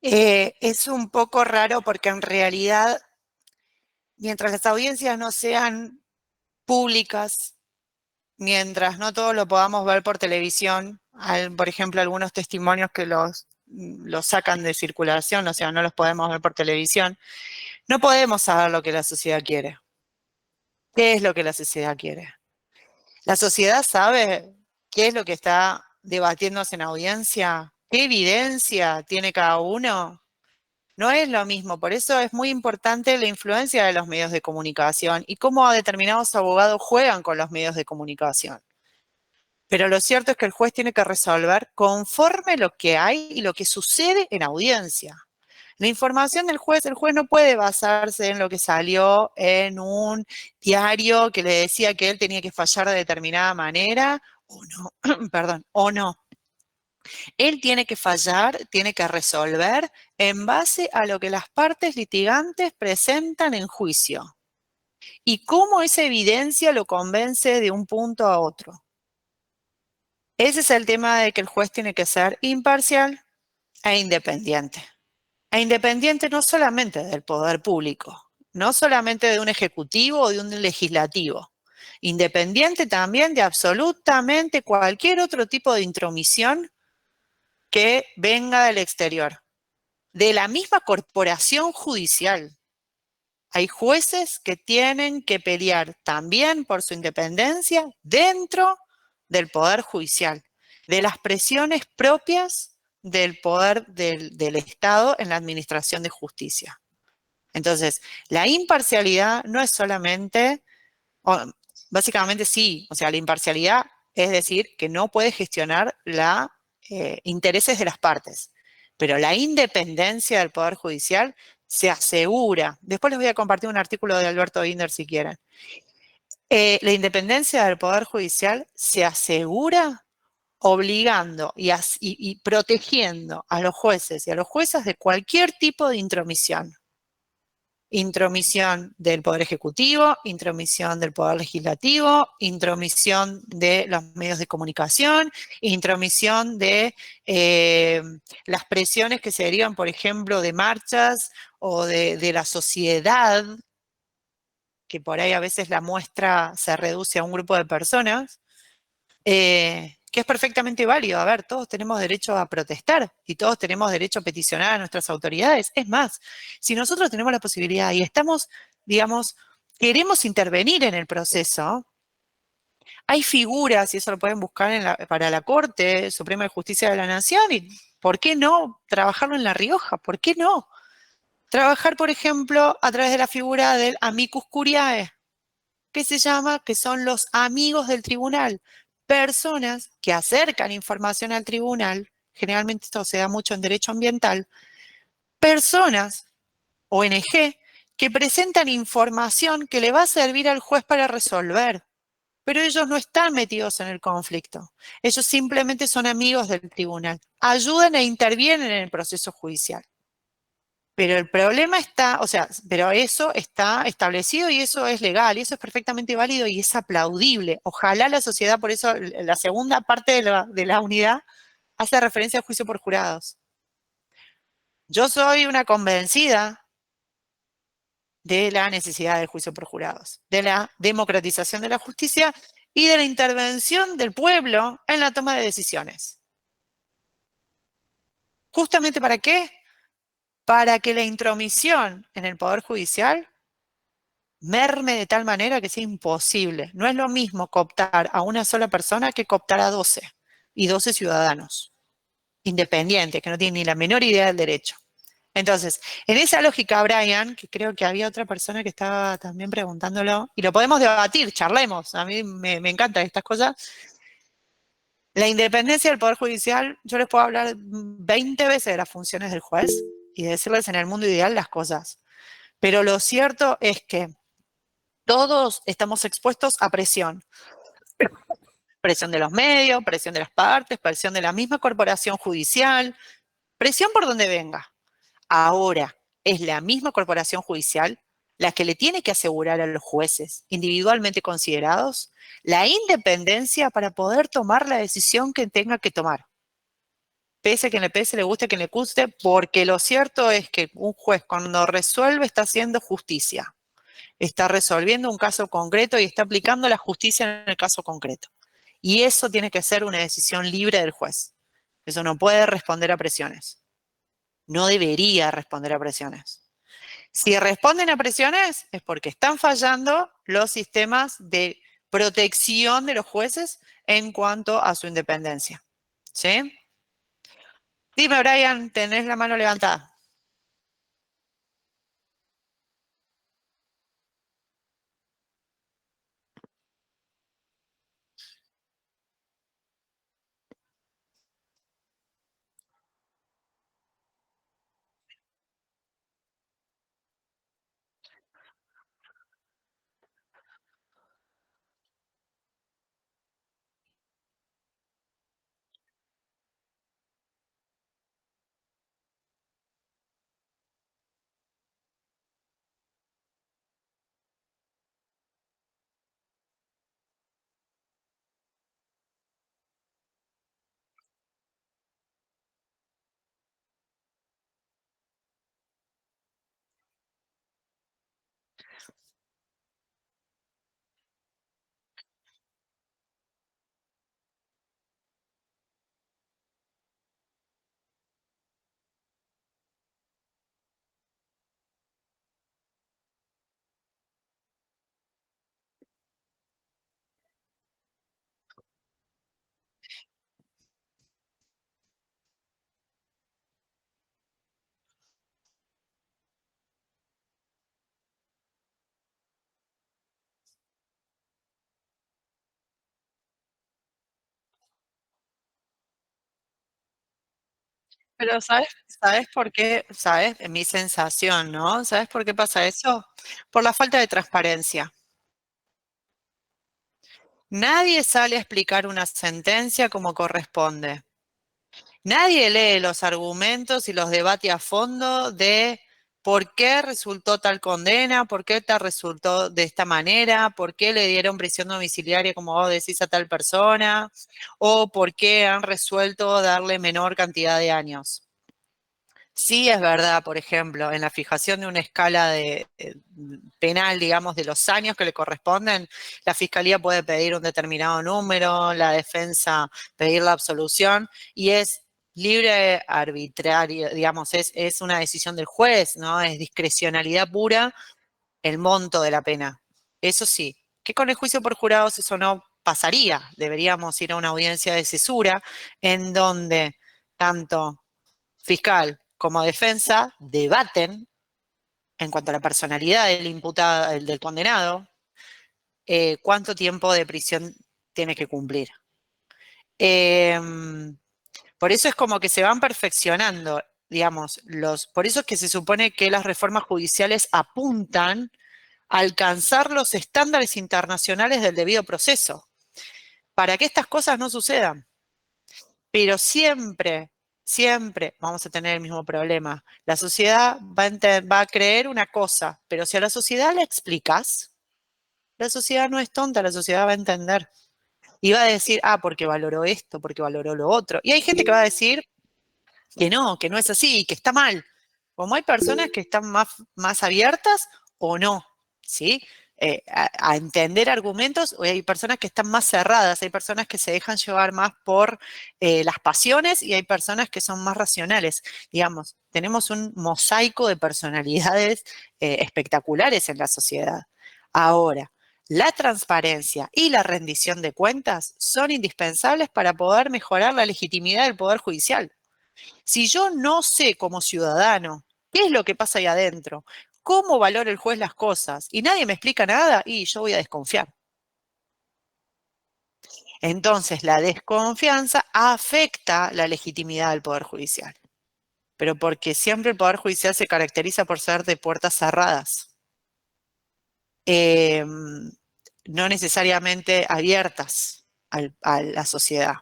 es un poco raro porque en realidad, mientras las audiencias no sean públicas, mientras no todos lo podamos ver por televisión, por ejemplo, algunos testimonios que los sacan de circulación, o sea, no los podemos ver por televisión, no podemos saber lo que la sociedad quiere. ¿Qué es lo que la sociedad quiere? ¿La sociedad sabe qué es lo que está debatiéndose en audiencia? ¿Qué evidencia tiene cada uno? No es lo mismo, por eso es muy importante la influencia de los medios de comunicación y cómo determinados abogados juegan con los medios de comunicación. Pero lo cierto es que el juez tiene que resolver conforme lo que hay y lo que sucede en audiencia. La información del juez, el juez no puede basarse en lo que salió en un diario que le decía que él tenía que fallar de determinada manera o no, perdón, o no. Él tiene que fallar, tiene que resolver en base a lo que las partes litigantes presentan en juicio y cómo esa evidencia lo convence de un punto a otro. Ese es el tema de que el juez tiene que ser imparcial e independiente. E independiente no solamente del poder público, no solamente de un ejecutivo o de un legislativo, independiente también de absolutamente cualquier otro tipo de intromisión que venga del exterior, de la misma corporación judicial. Hay jueces que tienen que pelear también por su independencia dentro del Poder Judicial, de las presiones propias del poder del Estado en la administración de justicia. Entonces, la imparcialidad no es solamente, básicamente sí, o sea, la imparcialidad es decir que no puede gestionar los intereses de las partes, pero la independencia del Poder Judicial se asegura. Después les voy a compartir un artículo de Alberto Binder si quieren. La independencia del Poder Judicial se asegura obligando y protegiendo a los jueces y a los jueces de cualquier tipo de intromisión. Intromisión del Poder Ejecutivo, intromisión del Poder Legislativo, intromisión de los medios de comunicación, intromisión de las presiones que se derivan, por ejemplo, de marchas o de la sociedad, que por ahí a veces la muestra se reduce a un grupo de personas, que es perfectamente válido. A ver, todos tenemos derecho a protestar y todos tenemos derecho a peticionar a nuestras autoridades. Es más, si nosotros tenemos la posibilidad y estamos, digamos, queremos intervenir en el proceso, hay figuras, y eso lo pueden buscar para la Corte Suprema de Justicia de la Nación, y ¿por qué no trabajarlo en La Rioja? ¿Por qué no? Trabajar, por ejemplo, a través de la figura del amicus curiae, que se llama, que son los amigos del tribunal, personas que acercan información al tribunal, generalmente esto se da mucho en derecho ambiental, personas, ONG, que presentan información que le va a servir al juez para resolver, pero ellos no están metidos en el conflicto, ellos simplemente son amigos del tribunal, ayudan e intervienen en el proceso judicial. Pero el problema está, o sea, pero eso está establecido y eso es legal, y eso es perfectamente válido y es aplaudible. Ojalá la sociedad, por eso la segunda parte de la unidad hace referencia al juicio por jurados. Yo soy una convencida de la necesidad del juicio por jurados, de la democratización de la justicia y de la intervención del pueblo en la toma de decisiones. ¿Justamente para qué? Para que la intromisión en el Poder Judicial merme de tal manera que sea imposible. No es lo mismo cooptar a una sola persona que cooptar a 12 y 12 ciudadanos independientes que no tienen ni la menor idea del derecho. Entonces, en esa lógica, Brian, que creo que había otra persona que estaba también preguntándolo, y lo podemos debatir, charlemos, a mí me encantan estas cosas. La independencia del Poder Judicial, yo les puedo hablar 20 veces de las funciones del juez y decirles en el mundo ideal las cosas. Pero lo cierto es que todos estamos expuestos a presión. Presión de los medios, presión de las partes, presión de la misma corporación judicial, presión por donde venga. Ahora, es la misma corporación judicial la que le tiene que asegurar a los jueces individualmente considerados la independencia para poder tomar la decisión que tenga que tomar. Pese a quien le pese, le guste a quien le guste, porque lo cierto es que un juez cuando resuelve está haciendo justicia, está resolviendo un caso concreto y está aplicando la justicia en el caso concreto. Y eso tiene que ser una decisión libre del juez. Eso no puede responder a presiones. No debería responder a presiones. Si responden a presiones es porque están fallando los sistemas de protección de los jueces en cuanto a su independencia. ¿Sí? Dime, Brian, tenés la mano levantada. Pero ¿sabes por qué? ¿Sabes? Mi sensación, ¿no? ¿Sabes por qué pasa eso? Por la falta de transparencia. Nadie sale a explicar una sentencia como corresponde. Nadie lee los argumentos y los debate a fondo de por qué resultó tal condena, por qué tal resultó de esta manera, por qué le dieron prisión domiciliaria, como vos decís, a tal persona, o por qué han resuelto darle menor cantidad de años. Sí, es verdad, por ejemplo, en la fijación de una escala penal, digamos, de los años que le corresponden, la fiscalía puede pedir un determinado número, la defensa pedir la absolución, y es libre, arbitrario, digamos, es una decisión del juez, ¿no? Es discrecionalidad pura el monto de la pena. Eso sí, que con el juicio por jurados eso no pasaría. Deberíamos ir a una audiencia de cesura en donde tanto fiscal como defensa debaten en cuanto a la personalidad del imputado, del condenado, cuánto tiempo de prisión tiene que cumplir. Eh, por eso es como que se van perfeccionando, digamos, por eso es que se supone que las reformas judiciales apuntan a alcanzar los estándares internacionales del debido proceso, para que estas cosas no sucedan. Pero siempre vamos a tener el mismo problema. La sociedad va a creer una cosa, pero si a la sociedad le explicas, la sociedad no es tonta, la sociedad va a entender. Y va a decir, ah, porque valoró esto, porque valoró lo otro. Y hay gente que va a decir que no es así, que está mal. Como hay personas que están más abiertas o no, ¿sí? A entender argumentos, o hay personas que están más cerradas, hay personas que se dejan llevar más por las pasiones y hay personas que son más racionales. Digamos, tenemos un mosaico de personalidades espectaculares en la sociedad. Ahora, la transparencia y la rendición de cuentas son indispensables para poder mejorar la legitimidad del Poder Judicial. Si yo no sé como ciudadano qué es lo que pasa ahí adentro, cómo valora el juez las cosas y nadie me explica nada, y yo voy a desconfiar. Entonces, la desconfianza afecta la legitimidad del Poder Judicial, pero porque siempre el Poder Judicial se caracteriza por ser de puertas cerradas, eh, no necesariamente abiertas a la sociedad.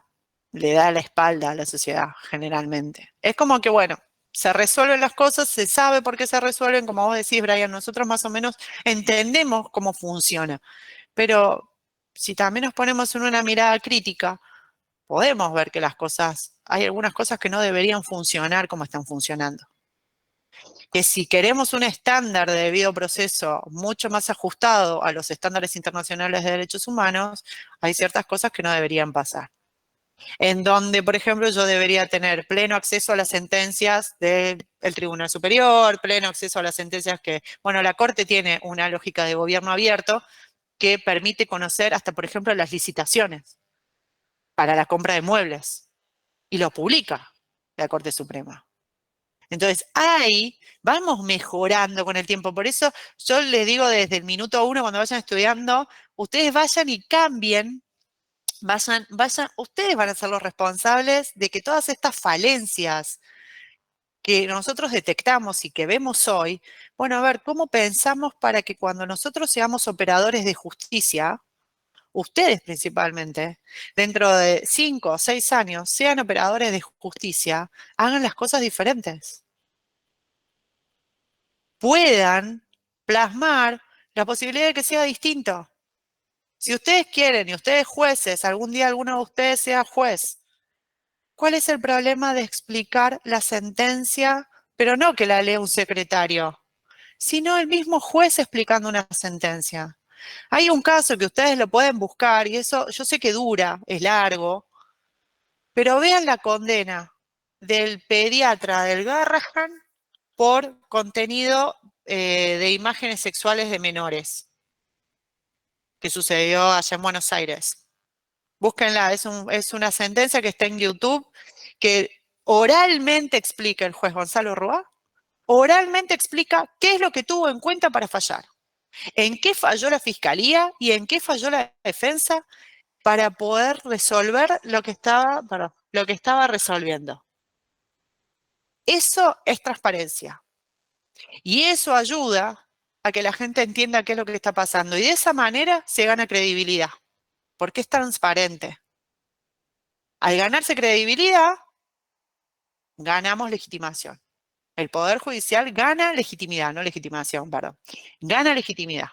Le da la espalda a la sociedad generalmente. Es como que, bueno, se resuelven las cosas, se sabe por qué se resuelven, como vos decís, Brian, nosotros más o menos entendemos cómo funciona, pero si también nos ponemos en una mirada crítica, podemos ver que las cosas, hay algunas cosas que no deberían funcionar como están funcionando. Que si queremos un estándar de debido proceso mucho más ajustado a los estándares internacionales de derechos humanos, hay ciertas cosas que no deberían pasar. En donde, por ejemplo, yo debería tener pleno acceso a las sentencias del Tribunal Superior, pleno acceso a las sentencias que, bueno, la Corte tiene una lógica de gobierno abierto que permite conocer hasta, por ejemplo, las licitaciones para la compra de muebles y lo publica la Corte Suprema. Entonces, ahí vamos mejorando con el tiempo. Por eso yo les digo desde el minuto uno, cuando vayan estudiando, ustedes vayan y cambien, vayan, ustedes van a ser los responsables de que todas estas falencias que nosotros detectamos y que vemos hoy, bueno, a ver, ¿cómo pensamos para que cuando nosotros seamos operadores de justicia, ustedes principalmente, dentro de 5 o 6 años, sean operadores de justicia, hagan las cosas diferentes? Puedan plasmar la posibilidad de que sea distinto. Si ustedes quieren y ustedes jueces, algún día alguno de ustedes sea juez, ¿cuál es el problema de explicar la sentencia, pero no que la lea un secretario, sino el mismo juez explicando una sentencia? Hay un caso que ustedes lo pueden buscar y eso yo sé que dura, es largo, pero vean la condena del pediatra del Garrahan por contenido de imágenes sexuales de menores que sucedió allá en Buenos Aires. Búsquenla, es una sentencia que está en YouTube que oralmente explica el juez Gonzalo Rúa, oralmente explica qué es lo que tuvo en cuenta para fallar, en qué falló la fiscalía y en qué falló la defensa para poder resolver perdón, lo que estaba resolviendo. Eso es transparencia. Y eso ayuda a que la gente entienda qué es lo que está pasando. Y de esa manera se gana credibilidad, porque es transparente. Al ganarse credibilidad, ganamos legitimación. El Poder Judicial gana legitimidad, no legitimación, perdón. Gana legitimidad.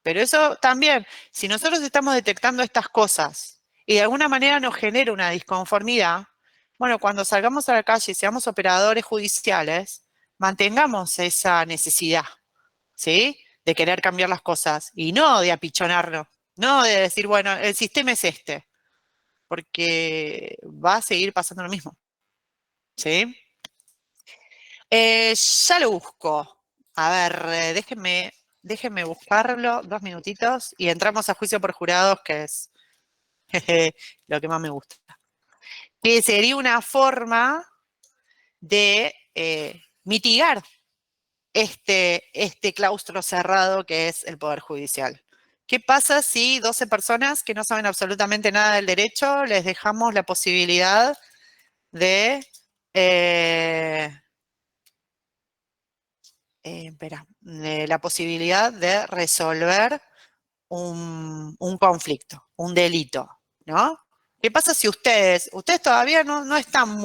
Pero eso también, si nosotros estamos detectando estas cosas y de alguna manera nos genera una disconformidad, bueno, cuando salgamos a la calle y seamos operadores judiciales, mantengamos esa necesidad, ¿sí? De querer cambiar las cosas y no de apichonarnos, no de decir, bueno, el sistema es este, porque va a seguir pasando lo mismo, ¿sí? Ya lo busco. A ver, déjenme buscarlo 2 minutitos y entramos a juicio por jurados, que es jeje, lo que más me gusta. Que sería una forma de mitigar este claustro cerrado que es el Poder Judicial. ¿Qué pasa si 12 personas que no saben absolutamente nada del derecho les dejamos la posibilidad de la posibilidad de resolver un conflicto, un delito, ¿no? ¿Qué pasa si ustedes todavía no están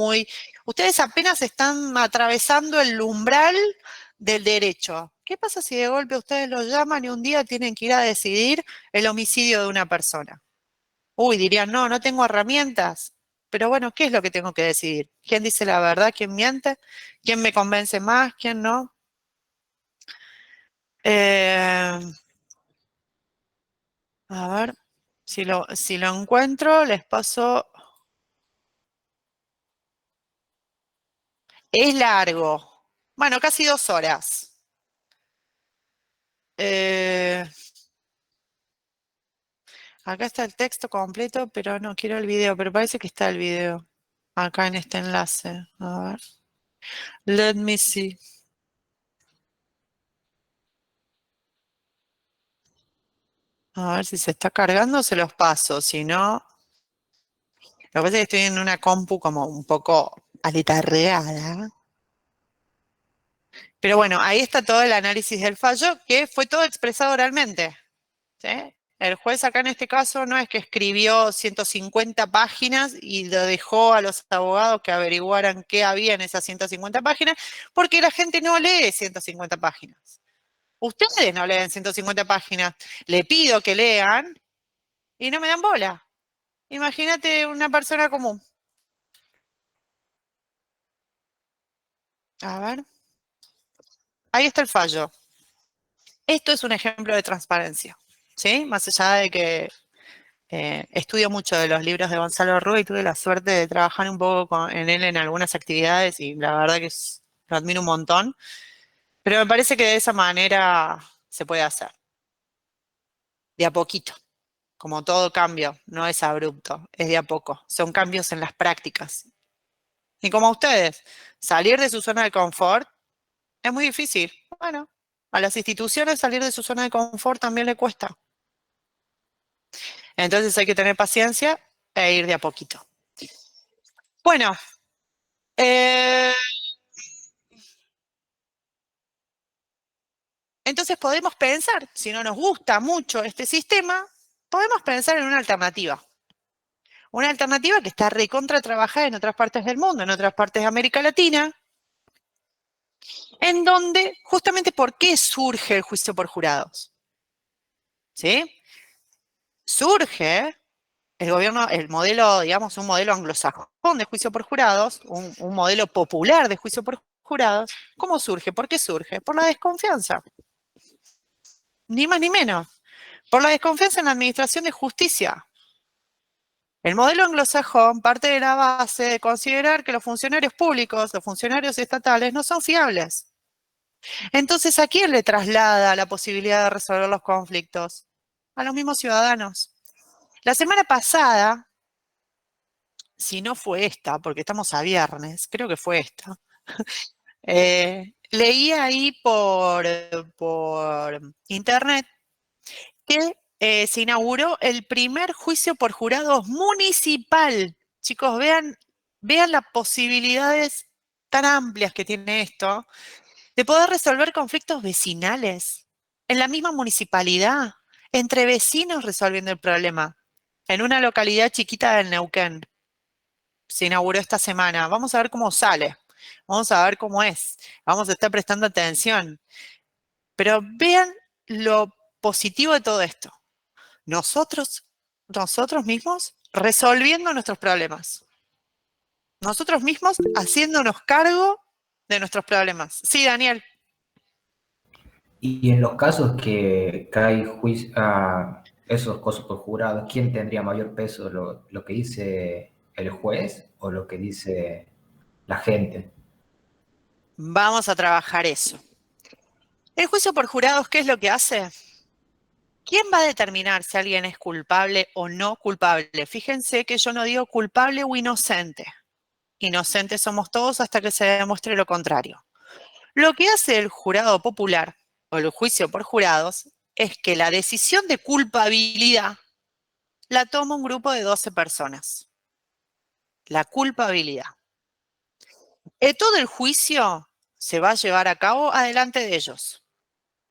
ustedes apenas están atravesando el umbral del derecho? ¿Qué pasa si de golpe ustedes los llaman y un día tienen que ir a decidir el homicidio de una persona? Uy, dirían, no, no tengo herramientas. Pero bueno, ¿qué es lo que tengo que decidir? ¿Quién dice la verdad? ¿Quién miente? ¿Quién me convence más? ¿Quién no? Eh, a ver, si lo encuentro, les paso. Es largo. Bueno, casi 2 horas. Eh, acá está el texto completo, pero no quiero el video, pero parece que está el video. Acá en este enlace. A ver. Let me see. A ver si se está cargando, se los paso. Si no, lo que pasa es que estoy en una compu como un poco aletarreada. Pero bueno, ahí está todo el análisis del fallo, que fue todo expresado oralmente. ¿Sí? El juez acá en este caso no es que escribió 150 páginas y lo dejó a los abogados que averiguaran qué había en esas 150 páginas, porque la gente no lee 150 páginas. Ustedes no leen 150 páginas. Le pido que lean y no me dan bola. Imagínate una persona común. A ver, ahí está el fallo. Esto es un ejemplo de transparencia, ¿sí? Más allá de que estudio mucho de los libros de Gonzalo Rúa y tuve la suerte de trabajar un poco en él en algunas actividades y la verdad que lo admiro un montón, pero me parece que de esa manera se puede hacer, de a poquito, como todo cambio, no es abrupto, es de a poco, son cambios en las prácticas. Y como ustedes, salir de su zona de confort es muy difícil. Bueno, a las instituciones salir de su zona de confort también le cuesta. Entonces hay que tener paciencia e ir de a poquito. Bueno, eh, entonces podemos pensar, si no nos gusta mucho este sistema, podemos pensar en una alternativa. Una alternativa que está recontra trabajada en otras partes del mundo, en otras partes de América Latina, en donde justamente ¿por qué surge el juicio por jurados? ¿Sí? Surge el gobierno, el modelo, digamos, un modelo anglosajón de juicio por jurados, un modelo popular de juicio por jurados. ¿Cómo surge? ¿Por qué surge? Por la desconfianza. Ni más ni menos. Por la desconfianza en la administración de justicia. El modelo anglosajón parte de la base de considerar que los funcionarios públicos, los funcionarios estatales, no son fiables. Entonces, ¿a quién le traslada la posibilidad de resolver los conflictos? A los mismos ciudadanos. La semana pasada, si no fue esta, porque estamos a viernes, creo que fue esta, leí ahí por internet que se inauguró el primer juicio por jurados municipal. Chicos, vean las posibilidades tan amplias que tiene esto de poder resolver conflictos vecinales en la misma municipalidad, entre vecinos resolviendo el problema, en una localidad chiquita del Neuquén. Se inauguró esta semana. Vamos a ver cómo sale. Vamos a ver cómo es. Vamos a estar prestando atención. Pero vean lo positivo de todo esto. Nosotros mismos resolviendo nuestros problemas. Nosotros mismos haciéndonos cargo de nuestros problemas. Sí, Daniel. Y en los casos que hay esos cosas por jurado, ¿quién tendría mayor peso? ¿Lo que dice el juez o lo que dice la gente? Vamos a trabajar eso. El juicio por jurados, ¿qué es lo que hace? ¿Quién va a determinar si alguien es culpable o no culpable? Fíjense que yo no digo culpable o inocente. Inocentes somos todos hasta que se demuestre lo contrario. Lo que hace el jurado popular o el juicio por jurados es que la decisión de culpabilidad la toma un grupo de 12 personas. La culpabilidad. Todo el juicio se va a llevar a cabo adelante de ellos.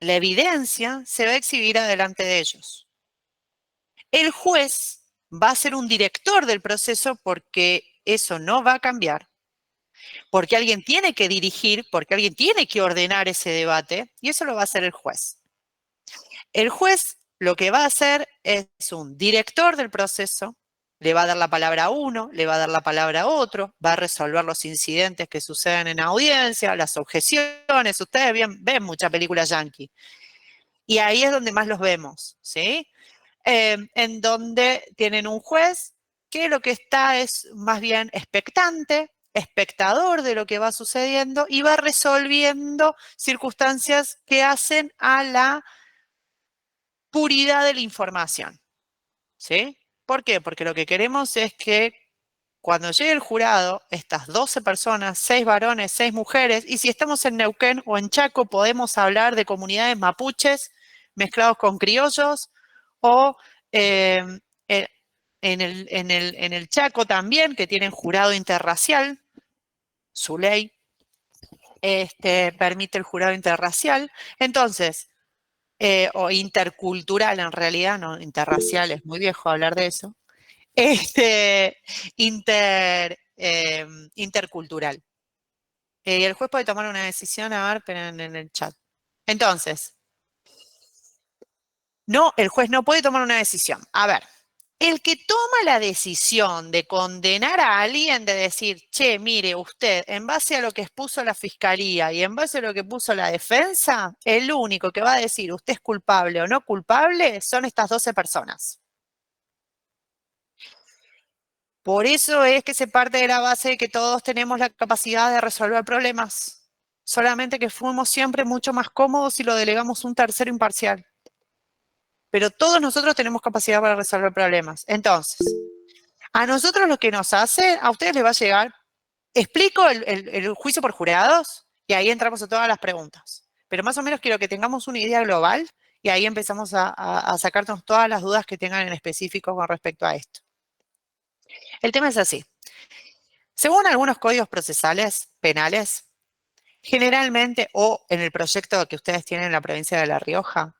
La evidencia se va a exhibir adelante de ellos. El juez va a ser un director del proceso porque eso no va a cambiar, porque alguien tiene que dirigir, porque alguien tiene que ordenar ese debate y eso lo va a hacer el juez. El juez lo que va a hacer es un director del proceso, le va a dar la palabra a uno, le va a dar la palabra a otro, va a resolver los incidentes que suceden en audiencia, las objeciones. Ustedes ven mucha película yankee y ahí es donde más los vemos, ¿sí? En donde tienen un juez que lo que está es más bien expectante, espectador de lo que va sucediendo y va resolviendo circunstancias que hacen a la puridad de la información, ¿sí? ¿Por qué? Porque lo que queremos es que cuando llegue el jurado, estas 12 personas, 6 varones, 6 mujeres, y si estamos en Neuquén o en Chaco, podemos hablar de comunidades mapuches mezclados con criollos, o eh, eh, en el Chaco también, que tienen jurado interracial, su ley permite el jurado interracial. Entonces, o intercultural en realidad, no interracial, es muy viejo hablar de eso, intercultural. Y el juez puede tomar una decisión, a ver, pero en el chat. Entonces, no, el juez no puede tomar una decisión. A ver, el que toma la decisión de condenar a alguien, de decir, che, mire, usted, en base a lo que expuso la fiscalía y en base a lo que puso la defensa, el único que va a decir usted es culpable o no culpable son estas 12 personas. Por eso es que se parte de la base de que todos tenemos la capacidad de resolver problemas, solamente que fuimos siempre mucho más cómodos si lo delegamos a un tercero imparcial. Pero todos nosotros tenemos capacidad para resolver problemas. Entonces, a nosotros lo que nos hace, a ustedes les va a llegar, explico el juicio por jurados y ahí entramos a todas las preguntas. Pero más o menos quiero que tengamos una idea global y ahí empezamos a sacarnos todas las dudas que tengan en específico con respecto a esto. El tema es así. Según algunos códigos procesales penales, generalmente, o en el proyecto que ustedes tienen en la provincia de La Rioja,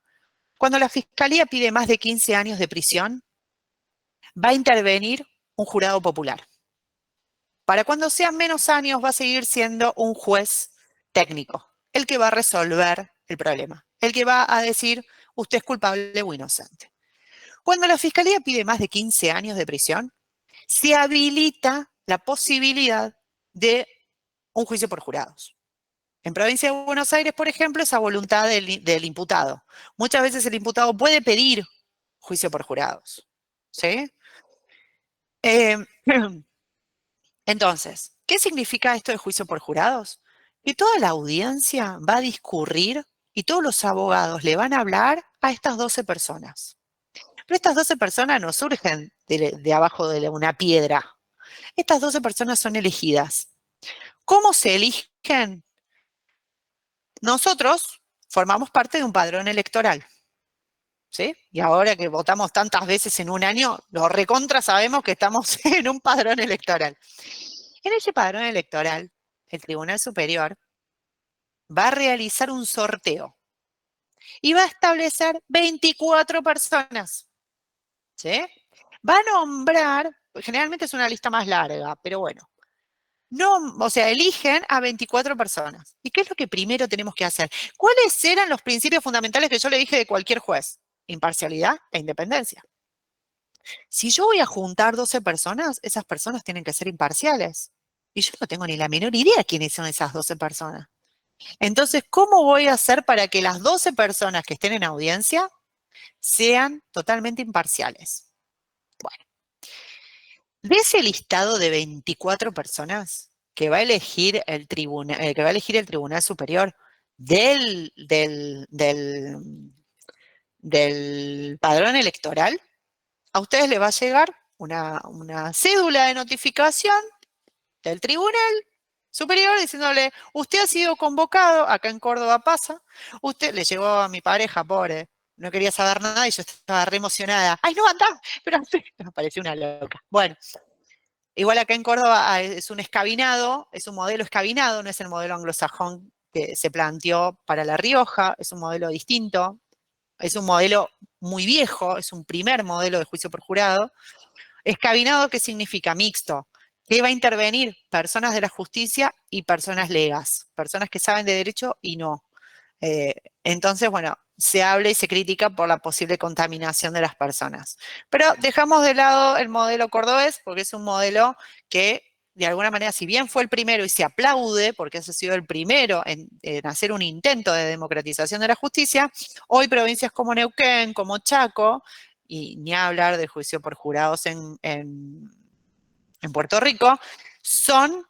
cuando la fiscalía pide más de 15 años de prisión, va a intervenir un jurado popular. Para cuando sean menos años va a seguir siendo un juez técnico, el que va a resolver el problema, el que va a decir usted es culpable o inocente. Cuando la fiscalía pide más de 15 años de prisión, se habilita la posibilidad de un juicio por jurados. En provincia de Buenos Aires, por ejemplo, es a voluntad del imputado. Muchas veces el imputado puede pedir juicio por jurados. ¿Sí? Eh, entonces, ¿qué significa esto de juicio por jurados? Que toda la audiencia va a discurrir y todos los abogados le van a hablar a estas 12 personas. Pero estas 12 personas no surgen de abajo de una piedra. Estas 12 personas son elegidas. ¿Cómo se eligen? Nosotros formamos parte de un padrón electoral. ¿Sí? Y ahora que votamos tantas veces en un año, lo recontra sabemos que estamos en un padrón electoral. En ese padrón electoral, el Tribunal Superior va a realizar un sorteo y va a establecer 24 personas. ¿Sí? Va a nombrar, generalmente es una lista más larga, pero bueno. No, o sea, eligen a 24 personas. ¿Y qué es lo que primero tenemos que hacer? ¿Cuáles eran los principios fundamentales que yo le dije de cualquier juez? Imparcialidad e independencia. Si yo voy a juntar 12 personas, esas personas tienen que ser imparciales. Y yo no tengo ni la menor idea quiénes son esas 12 personas. Entonces, ¿cómo voy a hacer para que las 12 personas que estén en audiencia sean totalmente imparciales? Bueno, de ese listado de 24 personas que va a elegir el Tribunal Superior del padrón electoral, a ustedes les va a llegar una cédula de notificación del Tribunal Superior diciéndole, usted ha sido convocado, acá en Córdoba pasa, usted le llegó a mi pareja, pobre, no quería saber nada y yo estaba re emocionada. ¡Ay, no, anda! Pero me pareció una loca. Bueno, igual acá en Córdoba es un escabinado, es un modelo escabinado, no es el modelo anglosajón que se planteó para La Rioja, es un modelo distinto, es un modelo muy viejo, es un primer modelo de juicio por jurado. Escabinado, ¿qué significa? Mixto. Que va a intervenir personas de la justicia y personas legas, personas que saben de derecho y no. Entonces, bueno, se habla y se critica por la posible contaminación de las personas. Pero dejamos de lado el modelo cordobés porque es un modelo que, de alguna manera, si bien fue el primero y se aplaude, porque ese ha sido el primero en hacer un intento de democratización de la justicia, hoy provincias como Neuquén, como Chaco, y ni hablar del juicio por jurados en Puerto Rico, son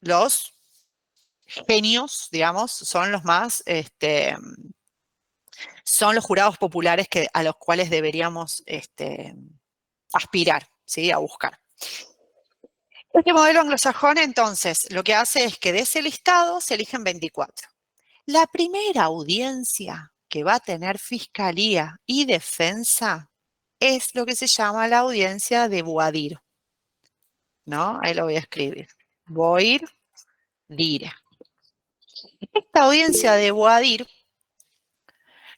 los genios, digamos, son los más, son los jurados populares a los cuales deberíamos aspirar, ¿sí? A buscar. Este modelo anglosajón, entonces, lo que hace es que de ese listado se eligen 24. La primera audiencia que va a tener fiscalía y defensa es lo que se llama la audiencia de voir dire, ¿no? Ahí lo voy a escribir. Voir dire. Esta audiencia de voir dire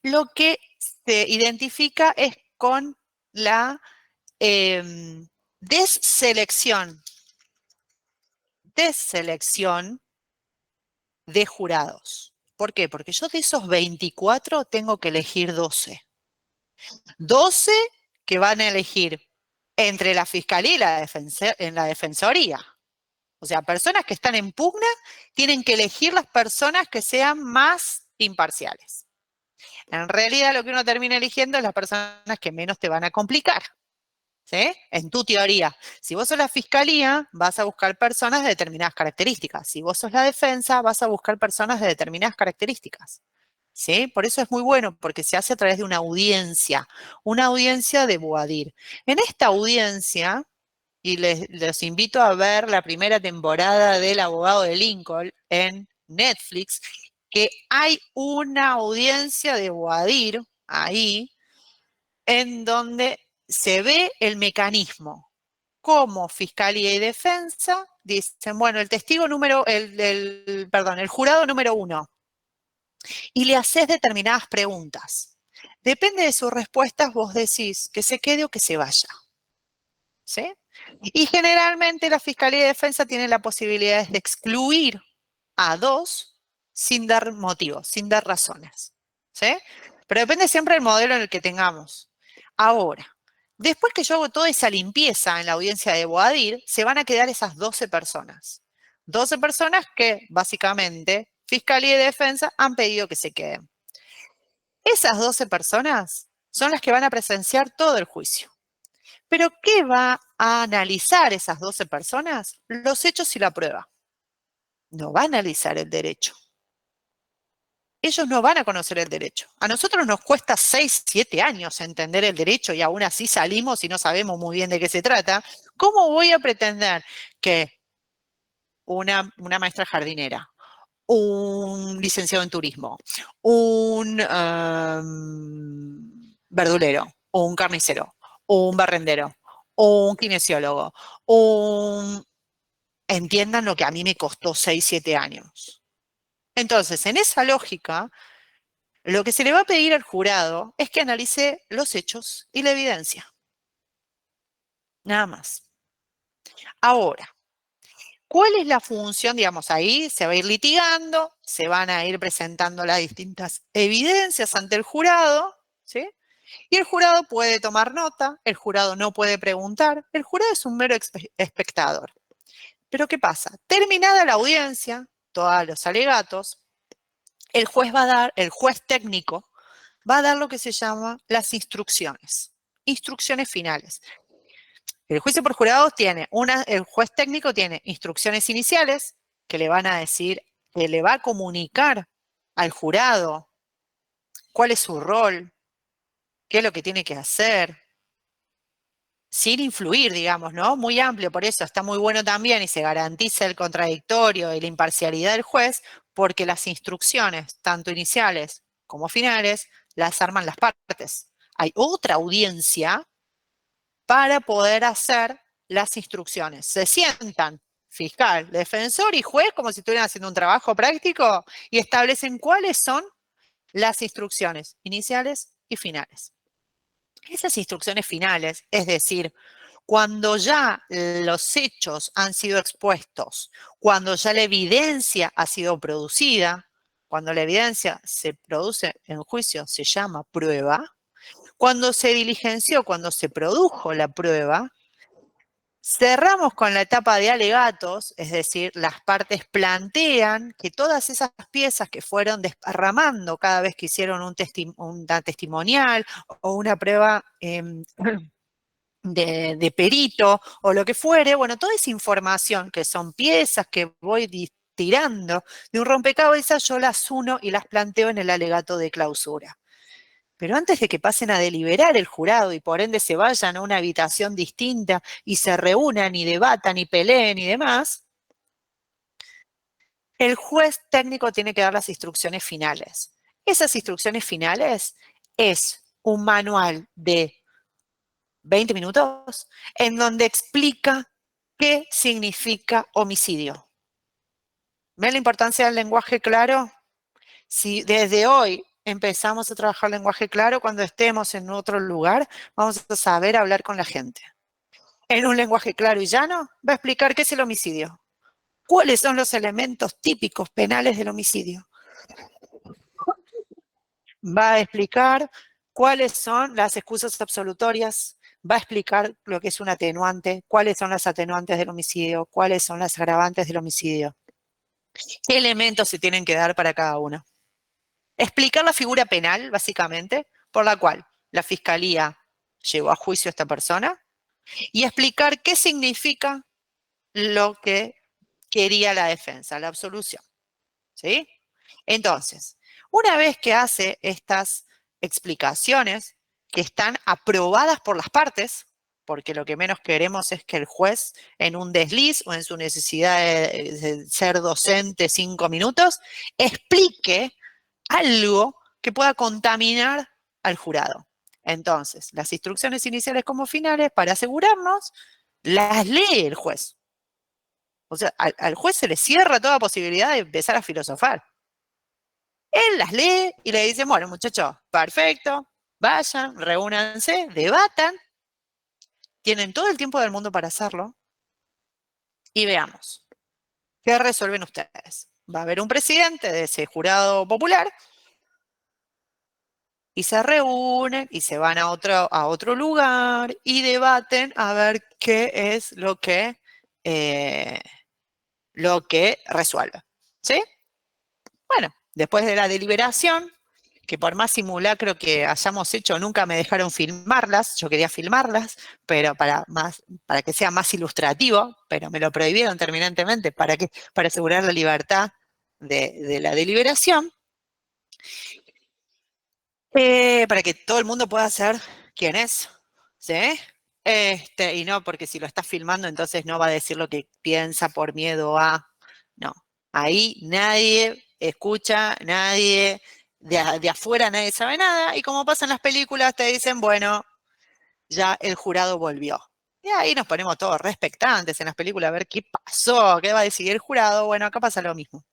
lo que se identifica es con la deselección de jurados. ¿Por qué? Porque yo de esos 24 tengo que elegir 12. 12 que van a elegir entre la fiscalía y en la defensoría. O sea, personas que están en pugna tienen que elegir las personas que sean más imparciales. En realidad lo que uno termina eligiendo es las personas que menos te van a complicar. ¿Sí? En tu teoría. Si vos sos la fiscalía, vas a buscar personas de determinadas características. Si vos sos la defensa, vas a buscar personas de determinadas características. ¿Sí? Por eso es muy bueno, porque se hace a través de una audiencia de Boadir. En esta audiencia, y les invito a ver la primera temporada del Abogado de Lincoln en Netflix, que hay una audiencia de Boadir ahí, en donde se ve el mecanismo. Como Fiscalía y Defensa dicen, bueno, el testigo el jurado número 1, y le haces determinadas preguntas. Depende de sus respuestas, vos decís que se quede o que se vaya. ¿Sí? Y generalmente la Fiscalía y Defensa tienen la posibilidad de excluir a 2 sin dar motivos, sin dar razones. ¿Sí? Pero depende siempre del modelo en el que tengamos. Ahora, después que yo hago toda esa limpieza en la audiencia de Boadir, se van a quedar esas 12 personas. 12 personas que básicamente Fiscalía y Defensa han pedido que se queden. Esas 12 personas son las que van a presenciar todo el juicio. ¿Pero qué va a analizar esas 12 personas? Los hechos y la prueba. No va a analizar el derecho. Ellos no van a conocer el derecho. A nosotros nos cuesta 6, 7 años entender el derecho y aún así salimos y no sabemos muy bien de qué se trata. ¿Cómo voy a pretender que una maestra jardinera, un licenciado en turismo, un verdulero, un carnicero, un barrendero, un kinesiólogo, entiendan lo que a mí me costó 6, 7 años? Entonces, en esa lógica, lo que se le va a pedir al jurado es que analice los hechos y la evidencia. Nada más. Ahora, ¿cuál es la función? Digamos, ahí se va a ir litigando, se van a ir presentando las distintas evidencias ante el jurado, ¿sí? Y el jurado puede tomar nota, el jurado no puede preguntar, el jurado es un mero espectador. Pero ¿qué pasa? Terminada la audiencia, todos los alegatos, el juez técnico va a dar lo que se llama las instrucciones finales. El juicio por jurados tiene el juez técnico tiene instrucciones iniciales que le van a decir, que le va a comunicar al jurado cuál es su rol, qué es lo que tiene que hacer, sin influir, digamos, ¿no? Muy amplio, por eso está muy bueno también y se garantiza el contradictorio y la imparcialidad del juez, porque las instrucciones, tanto iniciales como finales, las arman las partes. Hay otra audiencia para poder hacer las instrucciones. Se sientan fiscal, defensor y juez como si estuvieran haciendo un trabajo práctico y establecen cuáles son las instrucciones iniciales y finales. Esas instrucciones finales, es decir, cuando ya los hechos han sido expuestos, cuando ya la evidencia ha sido producida, cuando la evidencia se produce en juicio se llama prueba, cuando se diligenció, cuando se produjo la prueba, cerramos con la etapa de alegatos, es decir, las partes plantean que todas esas piezas que fueron desparramando cada vez que hicieron una testimonial o una prueba de perito o lo que fuere, bueno, toda esa información que son piezas que voy tirando de un rompecabezas, yo las uno y las planteo en el alegato de clausura. Pero antes de que pasen a deliberar el jurado y por ende se vayan a una habitación distinta y se reúnan y debatan y peleen y demás, el juez técnico tiene que dar las instrucciones finales. Esas instrucciones finales es un manual de 20 minutos en donde explica qué significa homicidio. ¿Ven la importancia del lenguaje claro? Si desde hoy empezamos a trabajar lenguaje claro, cuando estemos en otro lugar, vamos a saber hablar con la gente. En un lenguaje claro y llano, va a explicar qué es el homicidio. ¿Cuáles son los elementos típicos penales del homicidio? Va a explicar cuáles son las excusas absolutorias, va a explicar lo que es un atenuante, cuáles son las atenuantes del homicidio, cuáles son las agravantes del homicidio, qué elementos se tienen que dar para cada uno. Explicar la figura penal, básicamente, por la cual la fiscalía llevó a juicio a esta persona y explicar qué significa lo que quería la defensa, la absolución. ¿Sí? Entonces, una vez que hace estas explicaciones que están aprobadas por las partes, porque lo que menos queremos es que el juez, en un desliz o en su necesidad de ser docente 5 minutos, explique algo que pueda contaminar al jurado. Entonces, las instrucciones iniciales como finales, para asegurarnos, las lee el juez. O sea, al juez se le cierra toda posibilidad de empezar a filosofar. Él las lee y le dice, bueno, muchachos, perfecto, vayan, reúnanse, debatan, tienen todo el tiempo del mundo para hacerlo y veamos, ¿qué resuelven ustedes? Va a haber un presidente de ese jurado popular y se reúnen y se van a otro lugar y debaten a ver qué es lo que resuelve. ¿Sí? Bueno, después de la deliberación, que por más simulacro que hayamos hecho, nunca me dejaron filmarlas, yo quería filmarlas, pero para que sea más ilustrativo, pero me lo prohibieron terminantemente para asegurar la libertad de la deliberación, para que todo el mundo pueda saber quién es, ¿sí? Y no, porque si lo estás filmando, entonces no va a decir lo que piensa por miedo a. No, ahí nadie escucha, nadie de afuera, nadie sabe nada. Y como pasa en las películas, te dicen, bueno, ya el jurado volvió. Y ahí nos ponemos todos respectantes en las películas a ver qué pasó, qué va a decidir el jurado. Bueno, acá pasa lo mismo.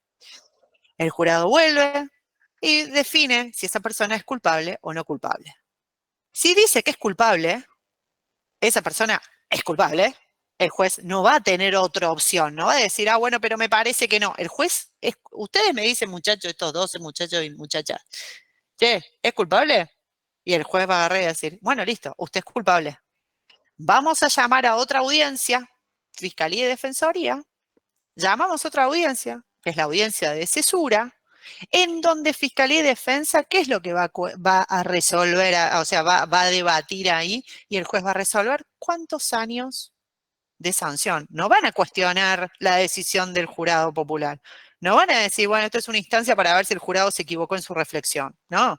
El jurado vuelve y define si esa persona es culpable o no culpable. Si dice que es culpable, esa persona es culpable, el juez no va a tener otra opción, no va a decir, ah, bueno, pero me parece que no. El juez, ustedes me dicen, muchachos, estos 12 muchachos y muchachas, che, ¿es culpable? Y el juez va a agarrar y decir, bueno, listo, usted es culpable. Vamos a llamar a otra audiencia, Fiscalía y Defensoría, llamamos a otra audiencia, que es la audiencia de cesura, en donde Fiscalía y Defensa, ¿qué es lo que va a resolver? O sea, va a debatir ahí y el juez va a resolver cuántos años de sanción. No van a cuestionar la decisión del jurado popular. No van a decir, bueno, esto es una instancia para ver si el jurado se equivocó en su reflexión. No.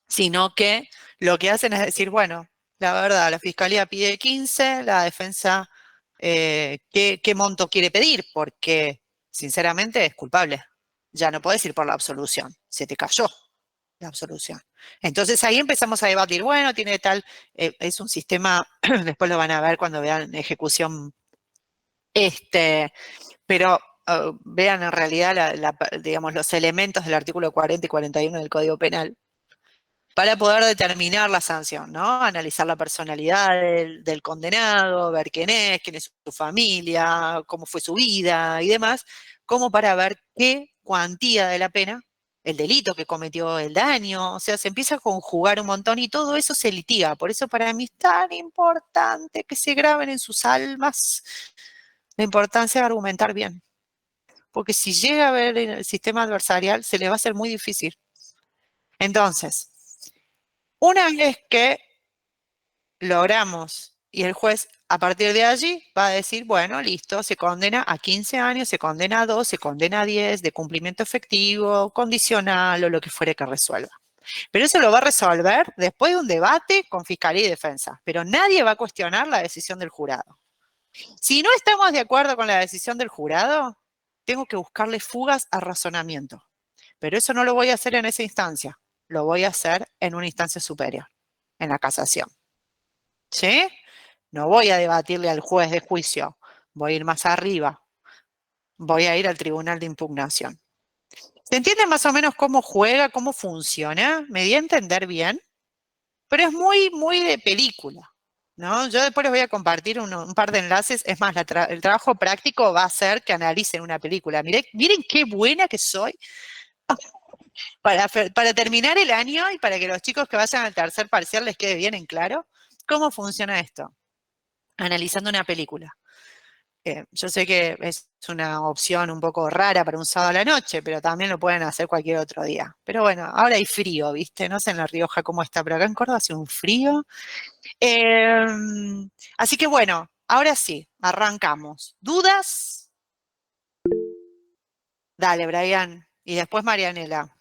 Sino que lo que hacen es decir, bueno, la verdad, la Fiscalía pide 15, la defensa, ¿qué monto quiere pedir? Porque, sinceramente, es culpable. Ya no podés ir por la absolución. Se te cayó la absolución. Entonces ahí empezamos a debatir, bueno, tiene tal, es un sistema, después lo van a ver cuando vean ejecución, pero vean en realidad, digamos, los elementos del artículo 40 y 41 del Código Penal para poder determinar la sanción, ¿no? Analizar la personalidad del condenado, ver quién es su familia, cómo fue su vida y demás, como para ver qué cuantía de la pena, el delito que cometió, el daño, o sea, se empieza a conjugar un montón y todo eso se litiga. Por eso para mí es tan importante que se graben en sus almas la importancia de argumentar bien. Porque si llega a ver el sistema adversarial, se le va a hacer muy difícil. Entonces, una vez que logramos y el juez a partir de allí va a decir, bueno, listo, se condena a 15 años, se condena a 2, se condena a 10 de cumplimiento efectivo, condicional o lo que fuere que resuelva. Pero eso lo va a resolver después de un debate con Fiscalía y Defensa, pero nadie va a cuestionar la decisión del jurado. Si no estamos de acuerdo con la decisión del jurado, tengo que buscarle fugas al razonamiento. Pero eso no lo voy a hacer en esa instancia, lo voy a hacer en una instancia superior, en la casación. ¿Sí? No voy a debatirle al juez de juicio, voy a ir más arriba, voy a ir al tribunal de impugnación. ¿Se entiende más o menos cómo juega, cómo funciona? ¿Me di a entender bien? Pero es muy, muy de película, ¿no? Yo después les voy a compartir un par de enlaces. Es más, el trabajo práctico va a ser que analicen una película. Miren qué buena que soy para terminar el año y para que los chicos que vayan al tercer parcial les quede bien en claro cómo funciona esto, analizando una película. Yo sé que es una opción un poco rara para un sábado a la noche, pero también lo pueden hacer cualquier otro día. Pero bueno, ahora hay frío, ¿viste? No sé en La Rioja cómo está, pero acá en Córdoba hace un frío. Eh, Así que bueno, ahora sí, arrancamos. ¿Dudas? Dale, Brian. Y después Marianela.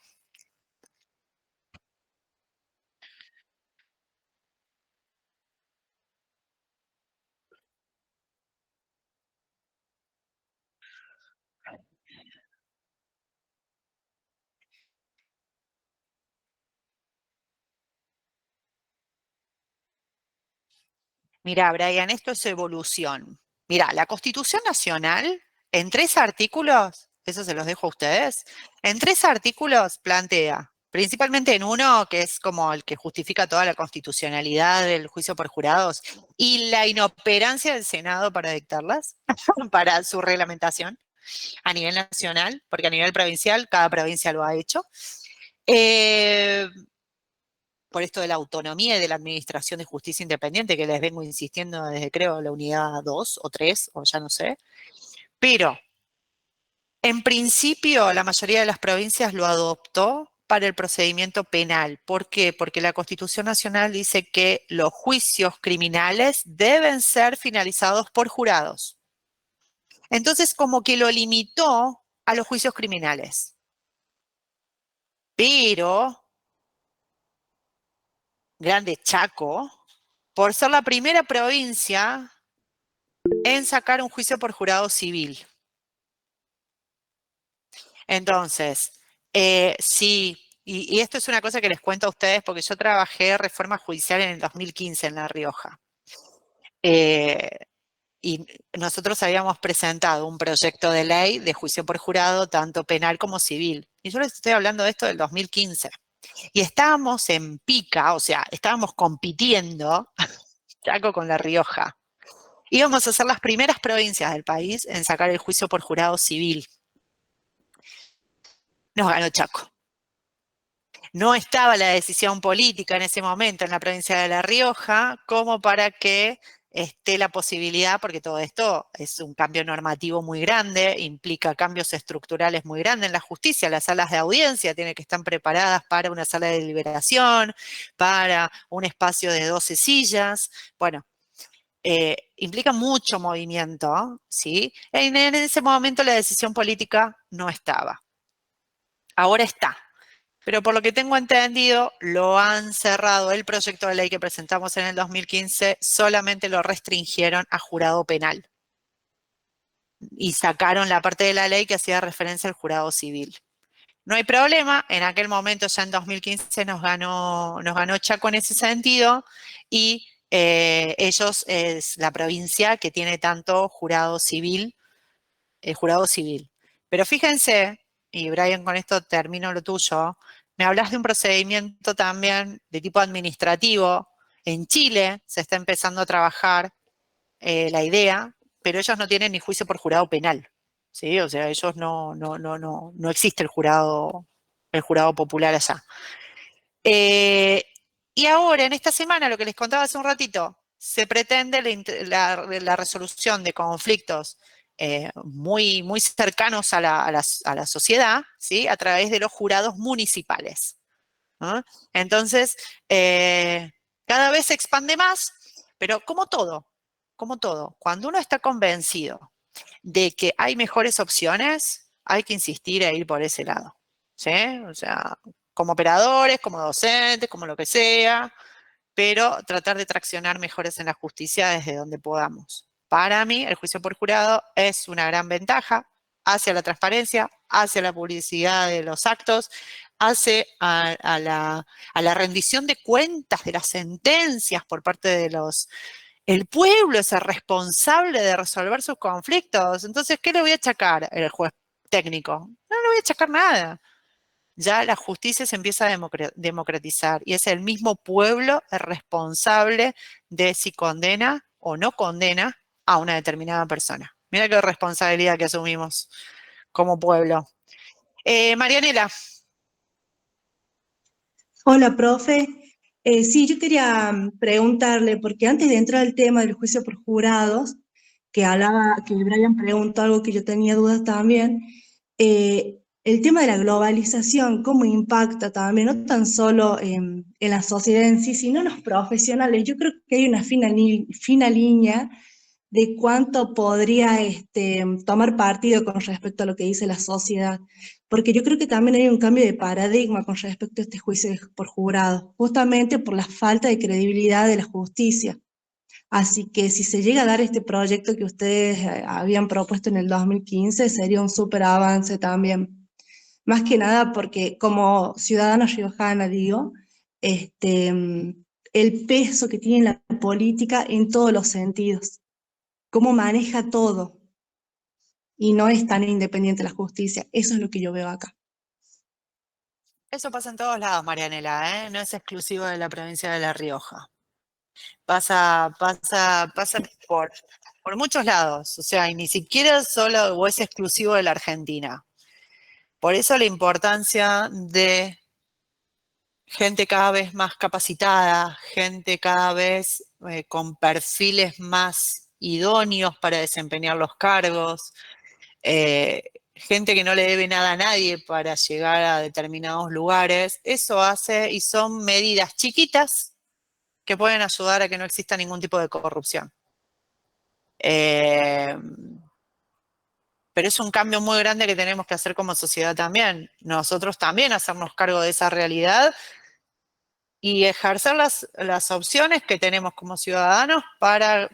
Mira, Brian, esto es evolución. Mira, la Constitución Nacional, en 3 artículos, eso se los dejo a ustedes, en 3 artículos plantea, principalmente en uno que es como el que justifica toda la constitucionalidad del juicio por jurados y la inoperancia del Senado para dictarlas, para su reglamentación a nivel nacional, porque a nivel provincial, cada provincia lo ha hecho. Eh, por esto de la autonomía y de la administración de justicia independiente, que les vengo insistiendo desde creo la unidad 2 o 3 o ya no sé. Pero en principio la mayoría de las provincias lo adoptó para el procedimiento penal. ¿Por qué? Porque la Constitución Nacional dice que los juicios criminales deben ser finalizados por jurados. Entonces, como que lo limitó a los juicios criminales. Pero, Grande Chaco, por ser la primera provincia en sacar un juicio por jurado civil. Entonces, sí, y esto es una cosa que les cuento a ustedes porque yo trabajé reforma judicial en el 2015 en La Rioja. Eh, y nosotros habíamos presentado un proyecto de ley de juicio por jurado, tanto penal como civil. Y yo les estoy hablando de esto del 2015. Y estábamos en pica, o sea, estábamos compitiendo, Chaco con La Rioja. Íbamos a ser las primeras provincias del país en sacar el juicio por jurado civil. Nos ganó Chaco. No estaba la decisión política en ese momento en la provincia de La Rioja como para que esté la posibilidad, porque todo esto es un cambio normativo muy grande, implica cambios estructurales muy grandes en la justicia. Las salas de audiencia tienen que estar preparadas para una sala de deliberación, para un espacio de 12 sillas. Bueno, implica mucho movimiento, ¿sí? En ese momento la decisión política no estaba. Ahora está. Pero por lo que tengo entendido, lo han cerrado. El proyecto de ley que presentamos en el 2015 solamente lo restringieron a jurado penal y sacaron la parte de la ley que hacía referencia al jurado civil. No hay problema, en aquel momento ya en 2015 nos ganó Chaco en ese sentido y ellos es la provincia que tiene tanto jurado civil. Pero fíjense, y Brian, con esto termino lo tuyo, me hablas de un procedimiento también de tipo administrativo. En Chile se está empezando a trabajar la idea, pero ellos no tienen ni juicio por jurado penal. ¿Sí? O sea, ellos no existe el jurado popular allá. Eh, y ahora, en esta semana, lo que les contaba hace un ratito, se pretende la resolución de conflictos muy, muy cercanos a la sociedad, ¿sí? A través de los jurados municipales, ¿no? Entonces, cada vez se expande más, pero como todo, cuando uno está convencido de que hay mejores opciones, hay que insistir e ir por ese lado, ¿sí? O sea, como operadores, como docentes, como lo que sea, pero tratar de traccionar mejores en la justicia desde donde podamos. Para mí, el juicio por jurado es una gran ventaja hacia la transparencia, hacia la publicidad de los actos, hace a la rendición de cuentas de las sentencias por parte de los. El pueblo es el responsable de resolver sus conflictos. Entonces, ¿qué le voy a achacar al juez técnico? No le voy a achacar nada. ya la justicia se empieza a democratizar y es el mismo pueblo el responsable de si condena o no condena a una determinada persona. Mira qué responsabilidad que asumimos como pueblo. Marianela, Hola, profe. Sí, yo quería preguntarle, porque antes de entrar al tema del juicio por jurados, que hablaba, que Brian preguntó algo que yo tenía dudas también, el tema de la globalización, cómo impacta también, no tan solo en la sociedad en sí, sino en los profesionales. Yo creo que hay una fina línea de cuánto podría tomar partido con respecto a lo que dice la sociedad. Porque yo creo que también hay un cambio de paradigma con respecto a este juicio por jurado, justamente por la falta de credibilidad de la justicia. Así que si se llega a dar este proyecto que ustedes habían propuesto en el 2015, sería un súper avance también. Más que nada porque como ciudadana riojana, digo, el peso que tiene la política en todos los sentidos, cómo maneja todo y no es tan independiente la justicia. Eso es lo que yo veo acá. eso pasa en todos lados, Marianela, ¿eh? No es exclusivo de la provincia de La Rioja. Pasa por muchos lados, o sea, y ni siquiera solo o es exclusivo de la Argentina. Por eso la importancia de gente cada vez más capacitada, gente cada vez con perfiles más idóneos para desempeñar los cargos, gente que no le debe nada a nadie para llegar a determinados lugares. Eso hace y son medidas chiquitas que pueden ayudar a que no exista ningún tipo de corrupción. Pero es un cambio muy grande que tenemos que hacer como sociedad también. Nosotros también hacernos cargo de esa realidad y ejercer las opciones que tenemos como ciudadanos para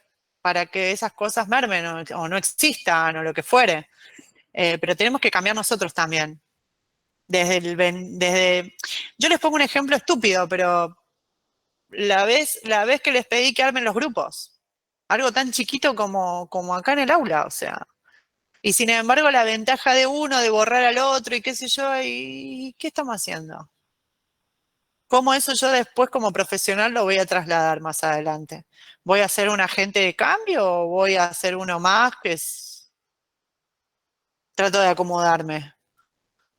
que esas cosas mermen o no existan o lo que fuere. Pero tenemos que cambiar nosotros también. Yo les pongo un ejemplo estúpido, pero la vez que les pedí que armen los grupos, algo tan chiquito como acá en el aula, o sea. Y sin embargo, la ventaja de uno de borrar al otro y qué sé yo, ¿y qué estamos haciendo? ¿Cómo eso yo después como profesional lo voy a trasladar más adelante? ¿Voy a ser un agente de cambio o voy a ser uno más trato de acomodarme?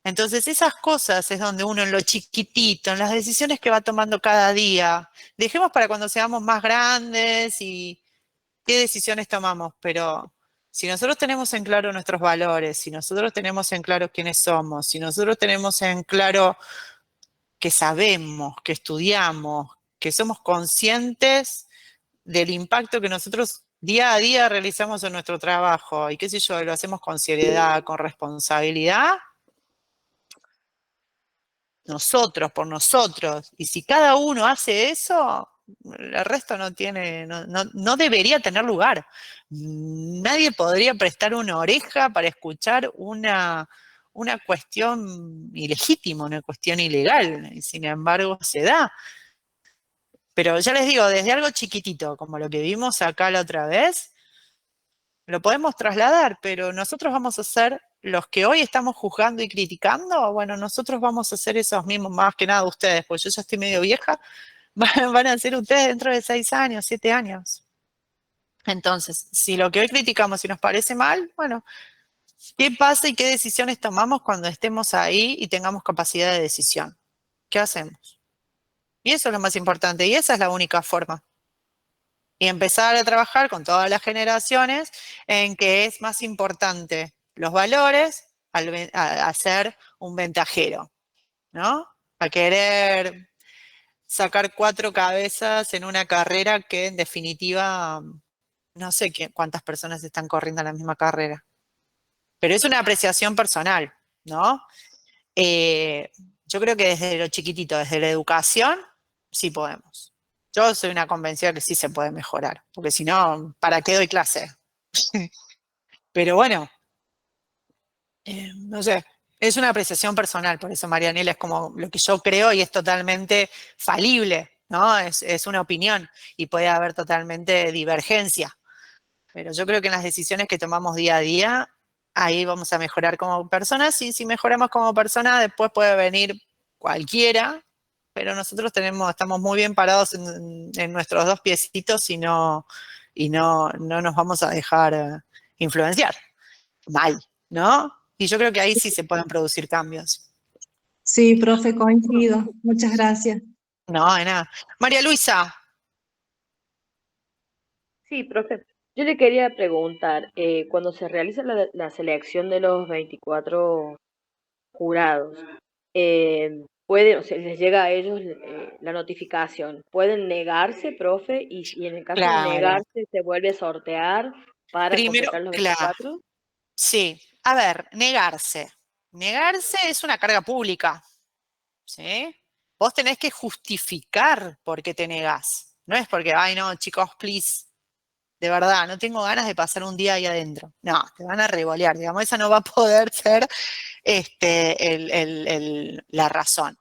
Entonces esas cosas es donde uno en lo chiquitito, en las decisiones que va tomando cada día, dejemos para cuando seamos más grandes y qué decisiones tomamos, pero si nosotros tenemos en claro nuestros valores, si nosotros tenemos en claro quiénes somos, si nosotros tenemos en claro que sabemos, que estudiamos, que somos conscientes del impacto que nosotros día a día realizamos en nuestro trabajo y qué sé yo, lo hacemos con seriedad, con responsabilidad, nosotros, por nosotros. Y si cada uno hace eso, el resto no debería tener lugar. Nadie podría prestar una oreja para escuchar una cuestión ilegítima, una cuestión ilegal. Y sin embargo, se da. Pero ya les digo, desde algo chiquitito, como lo que vimos acá la otra vez, lo podemos trasladar, pero nosotros vamos a ser los que hoy estamos juzgando y criticando, bueno, nosotros vamos a ser esos mismos, más que nada ustedes, pues yo ya estoy medio vieja, van a ser ustedes dentro de 6 años, 7 años. Entonces, si lo que hoy criticamos y nos parece mal, bueno, ¿qué pasa y qué decisiones tomamos cuando estemos ahí y tengamos capacidad de decisión? ¿Qué hacemos? Y eso es lo más importante y esa es la única forma. Y empezar a trabajar con todas las generaciones en que es más importante los valores a ser un ventajero, ¿no? A querer sacar 4 cabezas en una carrera que en definitiva no sé cuántas personas están corriendo en la misma carrera. Pero es una apreciación personal, ¿no? Eh, yo creo que desde lo chiquitito, desde la educación, sí podemos. Yo soy una convencida que sí se puede mejorar, porque si no, ¿para qué doy clase? Pero bueno, no sé, es una apreciación personal, por eso Marianela es como lo que yo creo y es totalmente falible, ¿no? Es una opinión y puede haber totalmente divergencia. Pero yo creo que en las decisiones que tomamos día a día ahí vamos a mejorar como personas, y si mejoramos como persona, después puede venir cualquiera, pero nosotros estamos muy bien parados en nuestros dos piecitos y no nos vamos a dejar influenciar mal, ¿no? Y yo creo que ahí sí se pueden producir cambios. Sí, profe, coincido. Muchas gracias. No, de nada. María Luisa, Sí, profe. Yo le quería preguntar, cuando se realiza la selección de los 24 jurados, o sea, les llega a ellos la notificación, ¿pueden negarse, profe? Y en el caso de claro. negarse, ¿se vuelve a sortear para Primero, completar los claro, 24? sí. A ver, negarse. Negarse es una carga pública, ¿sí? Vos tenés que justificar por qué te negás. No es porque, ay, no, chicos, please, de verdad, no tengo ganas de pasar un día ahí adentro. No, te van a revolear, digamos, esa no va a poder ser la razón.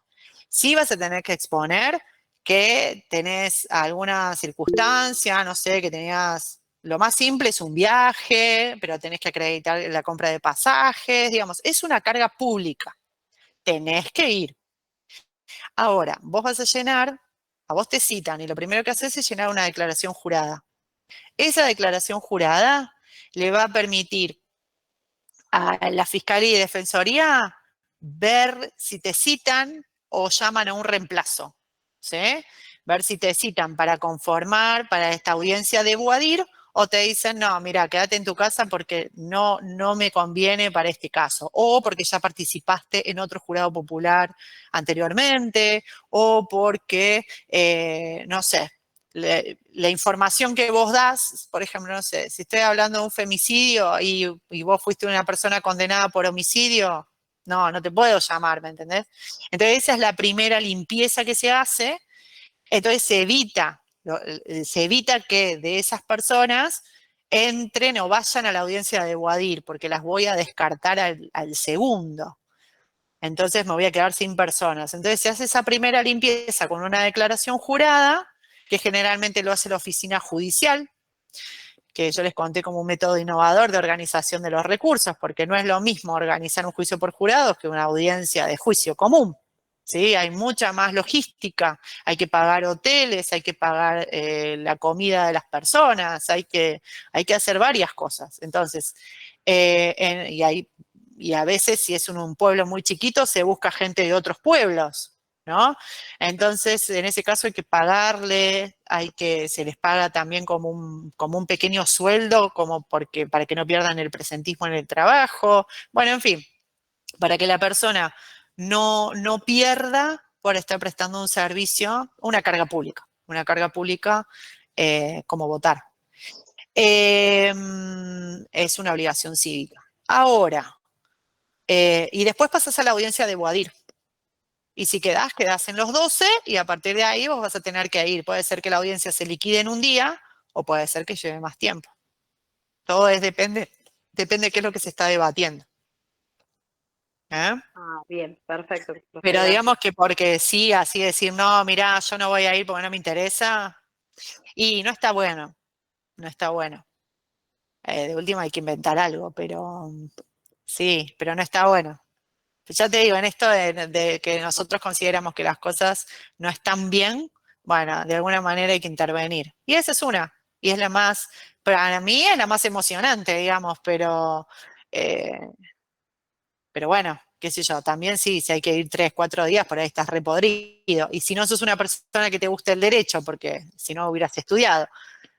Sí vas a tener que exponer que tenés alguna circunstancia, no sé, que tenías, lo más simple es un viaje, pero tenés que acreditar la compra de pasajes, digamos, es una carga pública, tenés que ir. Ahora, vos vas a llenar, a vos te citan y lo primero que haces es llenar una declaración jurada. Esa declaración jurada le va a permitir a la Fiscalía y Defensoría ver si te citan o llaman a un reemplazo, ¿sí? Ver si te citan para conformar para esta audiencia de Boadir o te dicen, no, mira, quédate en tu casa porque no me conviene para este caso, o porque ya participaste en otro jurado popular anteriormente, o porque, no sé, la información que vos das, por ejemplo, no sé, si estoy hablando de un femicidio y vos fuiste una persona condenada por homicidio, no te puedo llamar, ¿me entendés? Entonces esa es la primera limpieza que se hace, entonces se evita que de esas personas entren o vayan a la audiencia de Boadir, porque las voy a descartar al segundo. Entonces me voy a quedar sin personas. Entonces se hace esa primera limpieza con una declaración jurada, que generalmente lo hace la oficina judicial, que yo les conté como un método innovador de organización de los recursos, porque no es lo mismo organizar un juicio por jurados que una audiencia de juicio común. ¿Sí? Hay mucha más logística, hay que pagar hoteles, hay que pagar la comida de las personas, hay que hacer varias cosas. Entonces, y a veces si es un pueblo muy chiquito se busca gente de otros pueblos, ¿no? Entonces, en ese caso hay que pagarle, se les paga también como un pequeño sueldo, para que no pierdan el presentismo en el trabajo. Bueno, en fin, para que la persona no pierda por estar prestando un servicio, una carga pública como votar. Es una obligación cívica. Ahora, y después pasas a la audiencia de Boadir. Y si quedás en los 12 y a partir de ahí vos vas a tener que ir. Puede ser que la audiencia se liquide en un día o puede ser que lleve más tiempo. Todo depende de qué es lo que se está debatiendo. ¿Eh? Ah, bien, perfecto, profe, Pero gracias. digamos que porque sí, así decir, no, mirá, yo no voy a ir porque no me interesa, y no está bueno, no está bueno. De última hay que inventar algo, pero sí, pero no está bueno. Ya te digo, en esto de que nosotros consideramos que las cosas no están bien, bueno, de alguna manera hay que intervenir. Y esa es una, y es la más, para mí es la más emocionante, digamos, eh, pero bueno, qué sé yo, también sí, si hay que ir 3, 4 días, por ahí estás repodrido. Y si no sos una persona que te guste el derecho, porque si no hubieras estudiado,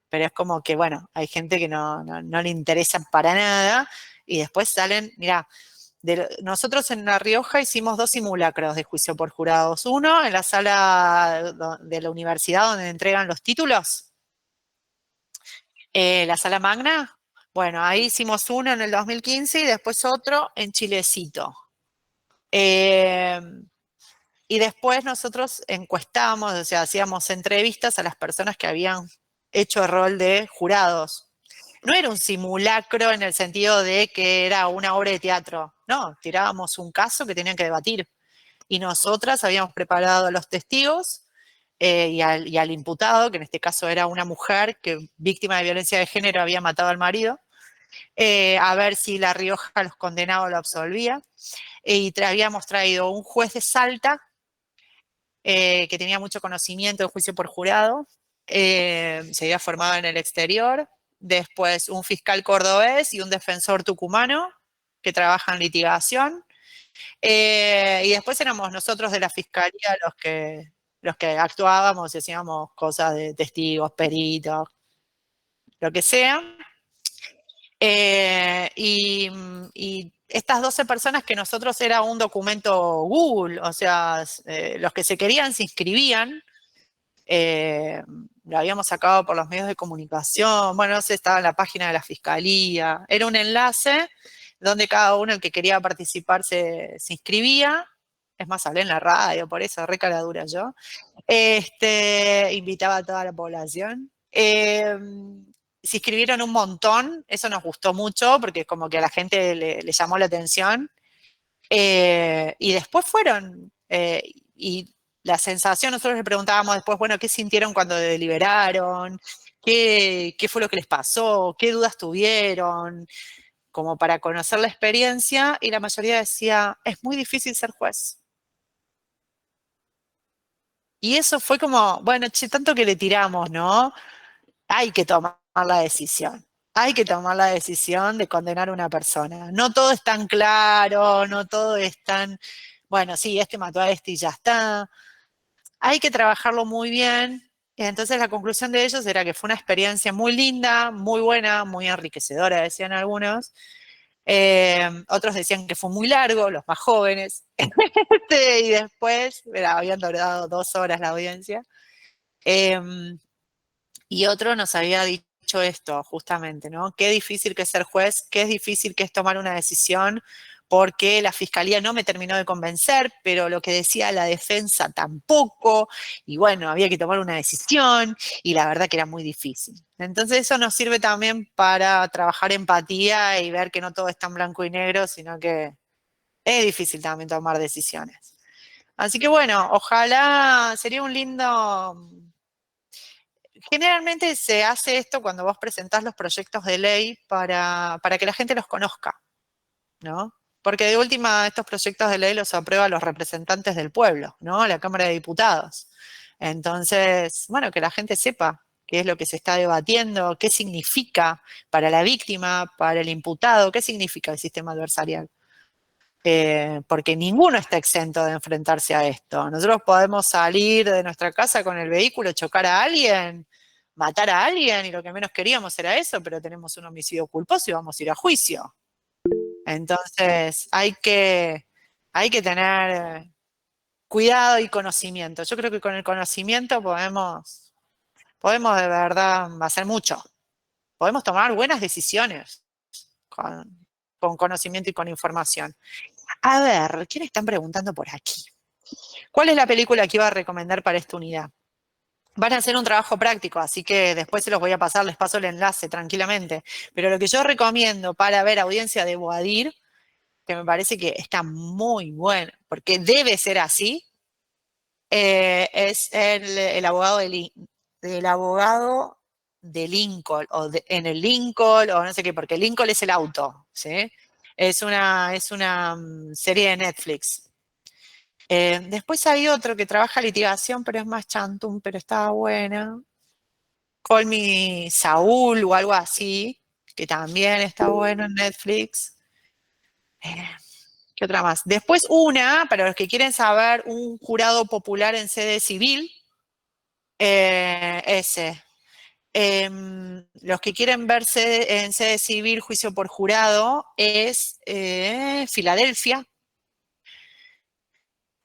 pero es como que, bueno, hay gente que no le interesa para nada y después salen, mirá, nosotros en La Rioja hicimos 2 simulacros de juicio por jurados. Uno en la sala de la universidad donde entregan los títulos, la sala magna. Bueno, ahí hicimos uno en el 2015 y después otro en Chilecito. Y después nosotros encuestábamos, o sea, hacíamos entrevistas a las personas que habían hecho el rol de jurados. No era un simulacro en el sentido de que era una obra de teatro, no, tirábamos un caso que tenían que debatir. Y nosotras habíamos preparado a los testigos y al imputado, que en este caso era una mujer que víctima de violencia de género había matado al marido, a ver si La Rioja los condenaba o lo absolvía. Y habíamos traído un juez de Salta, que tenía mucho conocimiento de juicio por jurado, se había formado en el exterior, después un fiscal cordobés y un defensor tucumano que trabaja en litigación, y después éramos nosotros de la fiscalía los que actuábamos y hacíamos cosas de testigos, peritos, lo que sea. Y estas 12 personas que nosotros era un documento Google, o sea, los que se querían se inscribían, lo habíamos sacado por los medios de comunicación, bueno, no sé, estaba en la página de la fiscalía, era un enlace donde cada uno, el que quería participar, se inscribía. Es más, hablé en la radio, por eso, re caradura yo. Invitaba a toda la población. Se inscribieron un montón, eso nos gustó mucho, porque como que a la gente le llamó la atención. Y después fueron, y la sensación, nosotros le preguntábamos después, bueno, ¿qué sintieron cuando deliberaron? ¿Qué fue lo que les pasó? ¿Qué dudas tuvieron? Como para conocer la experiencia, y la mayoría decía, es muy difícil ser juez. Y eso fue como, bueno, che, tanto que le tiramos, ¿no? Hay que tomar la decisión. Hay que tomar la decisión de condenar a una persona. No todo es tan claro, no todo es tan, bueno, sí, este mató a este y ya está. Hay que trabajarlo muy bien. Y entonces la conclusión de ellos era que fue una experiencia muy linda, muy buena, muy enriquecedora, decían algunos. Otros decían que fue muy largo, los más jóvenes. Y después, habían durado 2 horas la audiencia. Y otro nos había dicho esto, justamente, ¿no? Qué difícil que es ser juez, qué difícil que es tomar una decisión, porque la fiscalía no me terminó de convencer, pero lo que decía la defensa tampoco, y bueno, había que tomar una decisión, y la verdad que era muy difícil. Entonces eso nos sirve también para trabajar empatía y ver que no todo es tan blanco y negro, sino que es difícil también tomar decisiones. Así que bueno, ojalá, sería un lindo... Generalmente se hace esto cuando vos presentás los proyectos de ley para que la gente los conozca, ¿no? Porque de última, estos proyectos de ley los aprueban los representantes del pueblo, ¿no? La Cámara de Diputados. Entonces, bueno, que la gente sepa qué es lo que se está debatiendo, qué significa para la víctima, para el imputado, qué significa el sistema adversarial. Porque ninguno está exento de enfrentarse a esto. Nosotros podemos salir de nuestra casa con el vehículo, chocar a alguien, matar a alguien, y lo que menos queríamos era eso, pero tenemos un homicidio culposo y vamos a ir a juicio. Entonces hay que tener cuidado y conocimiento. Yo creo que con el conocimiento podemos de verdad hacer mucho. Podemos tomar buenas decisiones con conocimiento y con información. A ver, ¿quién están preguntando por aquí? ¿Cuál es la película que iba a recomendar para esta unidad? Van a hacer un trabajo práctico, así que después se los voy a pasar, les paso el enlace tranquilamente. Pero lo que yo recomiendo para ver Audiencia de Boadir, que me parece que está muy bueno, porque debe ser así, es el abogado del abogado de Lincoln, en el Lincoln, o no sé qué, porque Lincoln es el auto, ¿sí? Es una serie de Netflix. Después hay otro que trabaja litigación, pero es más chantum, pero estaba buena. Call Me Saúl o algo así, que también está bueno en Netflix. ¿Qué otra más? Después una, para los que quieren saber, un jurado popular en sede civil, ese. Los que quieren verse en sede civil, juicio por jurado, es Filadelfia,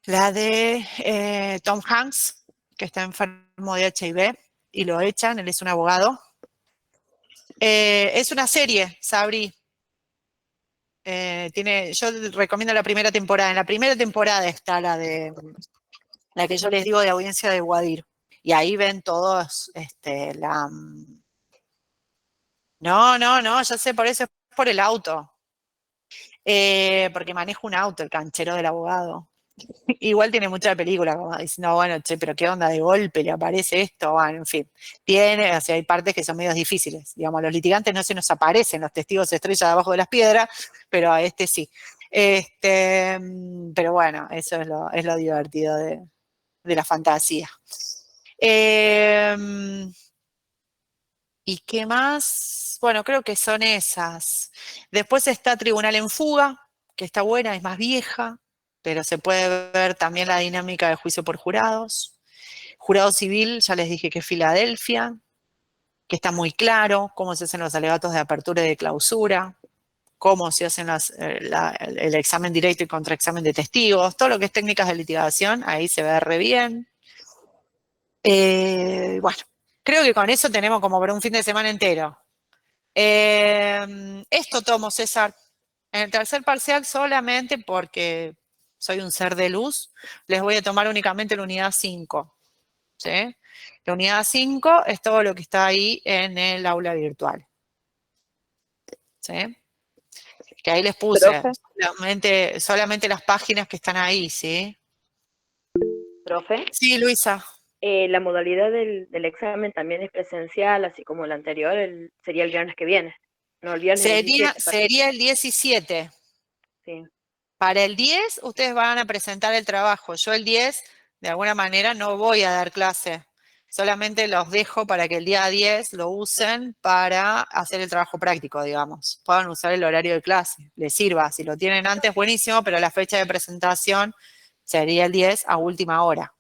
la de Tom Hanks, que está enfermo de HIV y lo echan, él es un abogado. Es una serie, Sabri. Yo recomiendo la primera temporada. En la primera temporada está la que yo les digo de Audiencia de Boadir. Y ahí ven todos No, ya sé, por eso es por el auto. Porque manejo un auto, el canchero del abogado. Igual tiene mucha película, como diciendo, bueno, che, pero qué onda de golpe, le aparece esto, bueno, en fin. Tiene, o sea, hay partes que son medios difíciles. Digamos, a los litigantes no se nos aparecen los testigos estrella debajo de las piedras, pero a este sí. Pero bueno, eso es lo divertido de la fantasía. ¿Y qué más? Bueno, creo que son esas. Después está Tribunal en Fuga, que está buena, es más vieja, pero se puede ver también la dinámica de juicio por jurados. Jurado civil, ya les dije que es Filadelfia, que está muy claro cómo se hacen los alegatos de apertura y de clausura, cómo se hacen el examen directo y contraexamen de testigos, todo lo que es técnicas de litigación, ahí se ve re bien. Bueno, creo que con eso tenemos como para un fin de semana entero. Esto tomo, César, en el tercer parcial solamente porque soy un ser de luz, les voy a tomar únicamente la unidad 5, ¿sí? La unidad 5 es todo lo que está ahí en el aula virtual, ¿sí? Que ahí les puse Profe, solamente las páginas que están ahí, ¿sí? profe, Sí, Luisa. la modalidad del examen también es presencial, así como el anterior, sería el viernes que viene. No, el viernes 17, Sería el 17. sí. Para el 10, ustedes van a presentar el trabajo. Yo el 10, de alguna manera, no voy a dar clase. Solamente los dejo para que el día 10 lo usen para hacer el trabajo práctico, digamos. Puedan usar el horario de clase, les sirva. Si lo tienen antes, buenísimo, pero la fecha de presentación sería el 10 a última hora,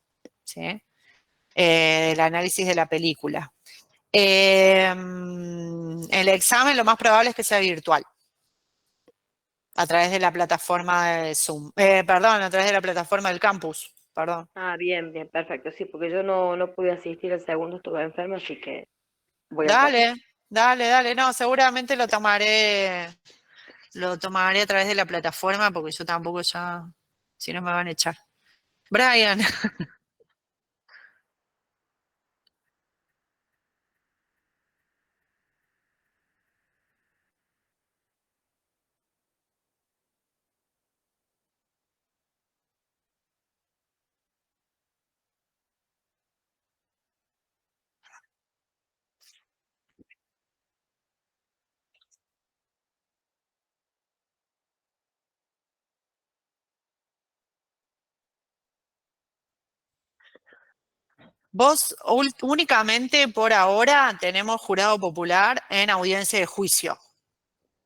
¿sí? El análisis de la película. El examen lo más probable es que sea virtual, a través de la plataforma de Zoom. Perdón, a través de la plataforma del campus, perdón. Ah, bien, bien, perfecto. Sí, porque yo no pude asistir el segundo, estuve enferma, así que voy al tercero. Dale, dale, dale. No, seguramente lo tomaré a través de la plataforma porque yo tampoco ya, si no me van a echar. Brian, vos únicamente por ahora tenemos jurado popular en audiencia de juicio,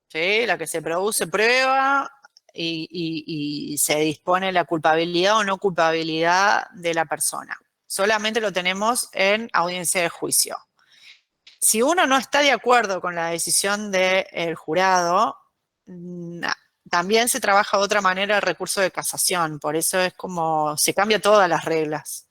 ¿sí? La que se produce prueba y se dispone la culpabilidad o no culpabilidad de la persona. Solamente lo tenemos en audiencia de juicio. Si uno no está de acuerdo con la decisión del jurado, también se trabaja de otra manera el recurso de casación, por eso es como se cambia todas las reglas.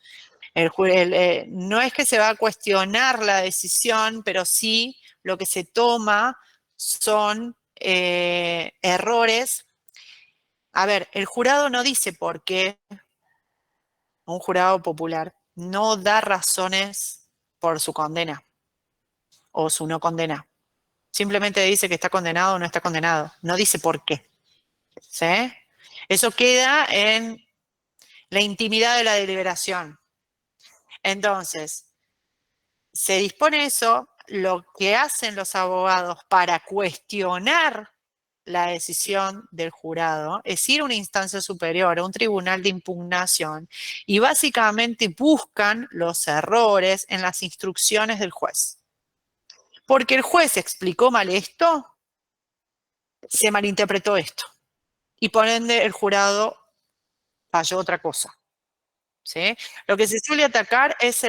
No es que se va a cuestionar la decisión, pero sí lo que se toma son errores. A ver, el jurado no dice por qué, un jurado popular no da razones por su condena o su no condena. Simplemente dice que está condenado o no está condenado. No dice por qué. ¿Sí? Eso queda en la intimidad de la deliberación. Entonces, se dispone eso, lo que hacen los abogados para cuestionar la decisión del jurado es ir a una instancia superior, a un tribunal de impugnación, y básicamente buscan los errores en las instrucciones del juez. Porque el juez explicó mal esto, se malinterpretó esto. Y por ende el jurado falló otra cosa. ¿Sí? Lo que se suele atacar es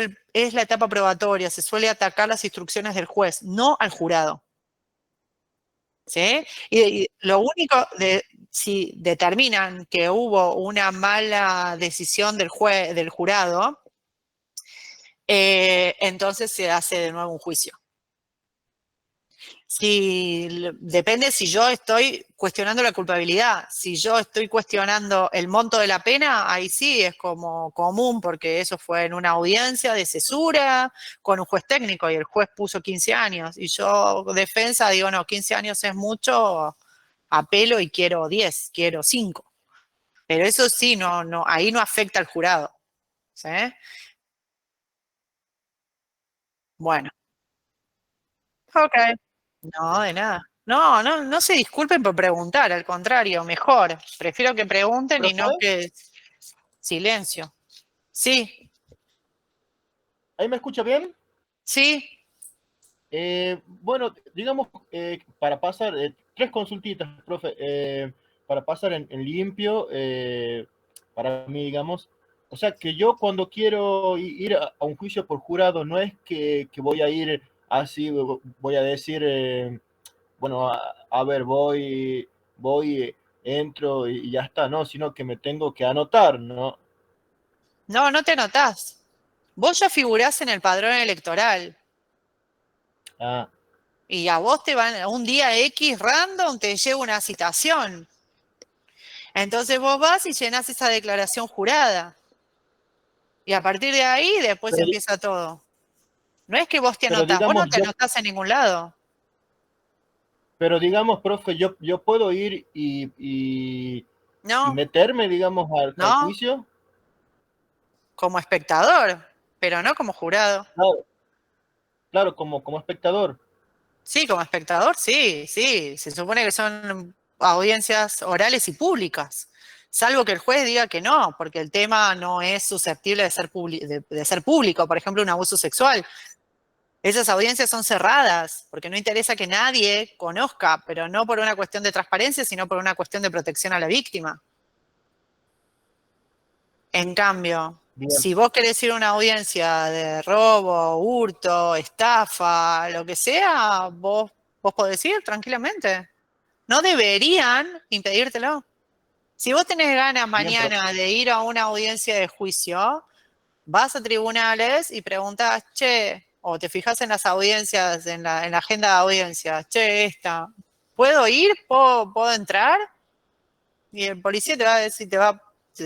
la etapa probatoria, se suele atacar las instrucciones del juez, no al jurado. ¿Sí? Y lo único, si determinan que hubo una mala decisión del jurado, entonces se hace de nuevo un juicio. Depende si yo estoy cuestionando la culpabilidad. Si yo estoy cuestionando el monto de la pena, ahí sí es como común, porque eso fue en una audiencia de cesura con un juez técnico y el juez puso 15 años. Y yo, defensa, digo, no, 15 años es mucho, apelo y quiero 10, quiero 5. Pero eso sí, ahí no afecta al jurado. ¿Sí? Bueno, ok. No, de nada. No se disculpen por preguntar, al contrario, mejor. Prefiero que pregunten y no ¿Profe? que silencio. Sí, ¿Ahí me escucha bien? sí, Bueno, digamos, para pasar, tres consultitas, profe, para pasar en limpio, para mí, digamos, o sea, que yo cuando quiero ir a un juicio por jurado, no es que voy a ir así, voy a decir, bueno, a ver, voy, entro y ya está, ¿no? Sino que me tengo que anotar, ¿no? no te anotás. Vos ya figurás en el padrón electoral Ah, y a vos te van, un día X random te lleva una citación. Entonces vos vas y llenás esa declaración jurada. Y a partir de ahí después pero, empieza todo. No es que vos te pero anotás, vos digamos, no te anotás en ningún lado. profe, yo puedo ir y No, meterme, digamos, al no, juicio. como espectador, pero no como jurado. Claro, claro, como espectador. Sí, como espectador, sí, sí. Se supone que son audiencias orales y públicas. Salvo que el juez diga que no, porque el tema no es susceptible de ser, de ser público, por ejemplo, un abuso sexual. Esas audiencias son cerradas, porque no interesa que nadie conozca, pero no por una cuestión de transparencia, sino por una cuestión de protección a la víctima. En cambio, Bien, si vos querés ir a una audiencia de robo, hurto, estafa, lo que sea, vos podés ir tranquilamente. No deberían impedírtelo. Si vos tenés ganas bien, profe. mañana de ir a una audiencia de juicio, vas a tribunales y preguntás, che, o te fijas en las audiencias, en la agenda de audiencias, che, ¿puedo ir? ¿Puedo entrar? Y el policía te va a decir,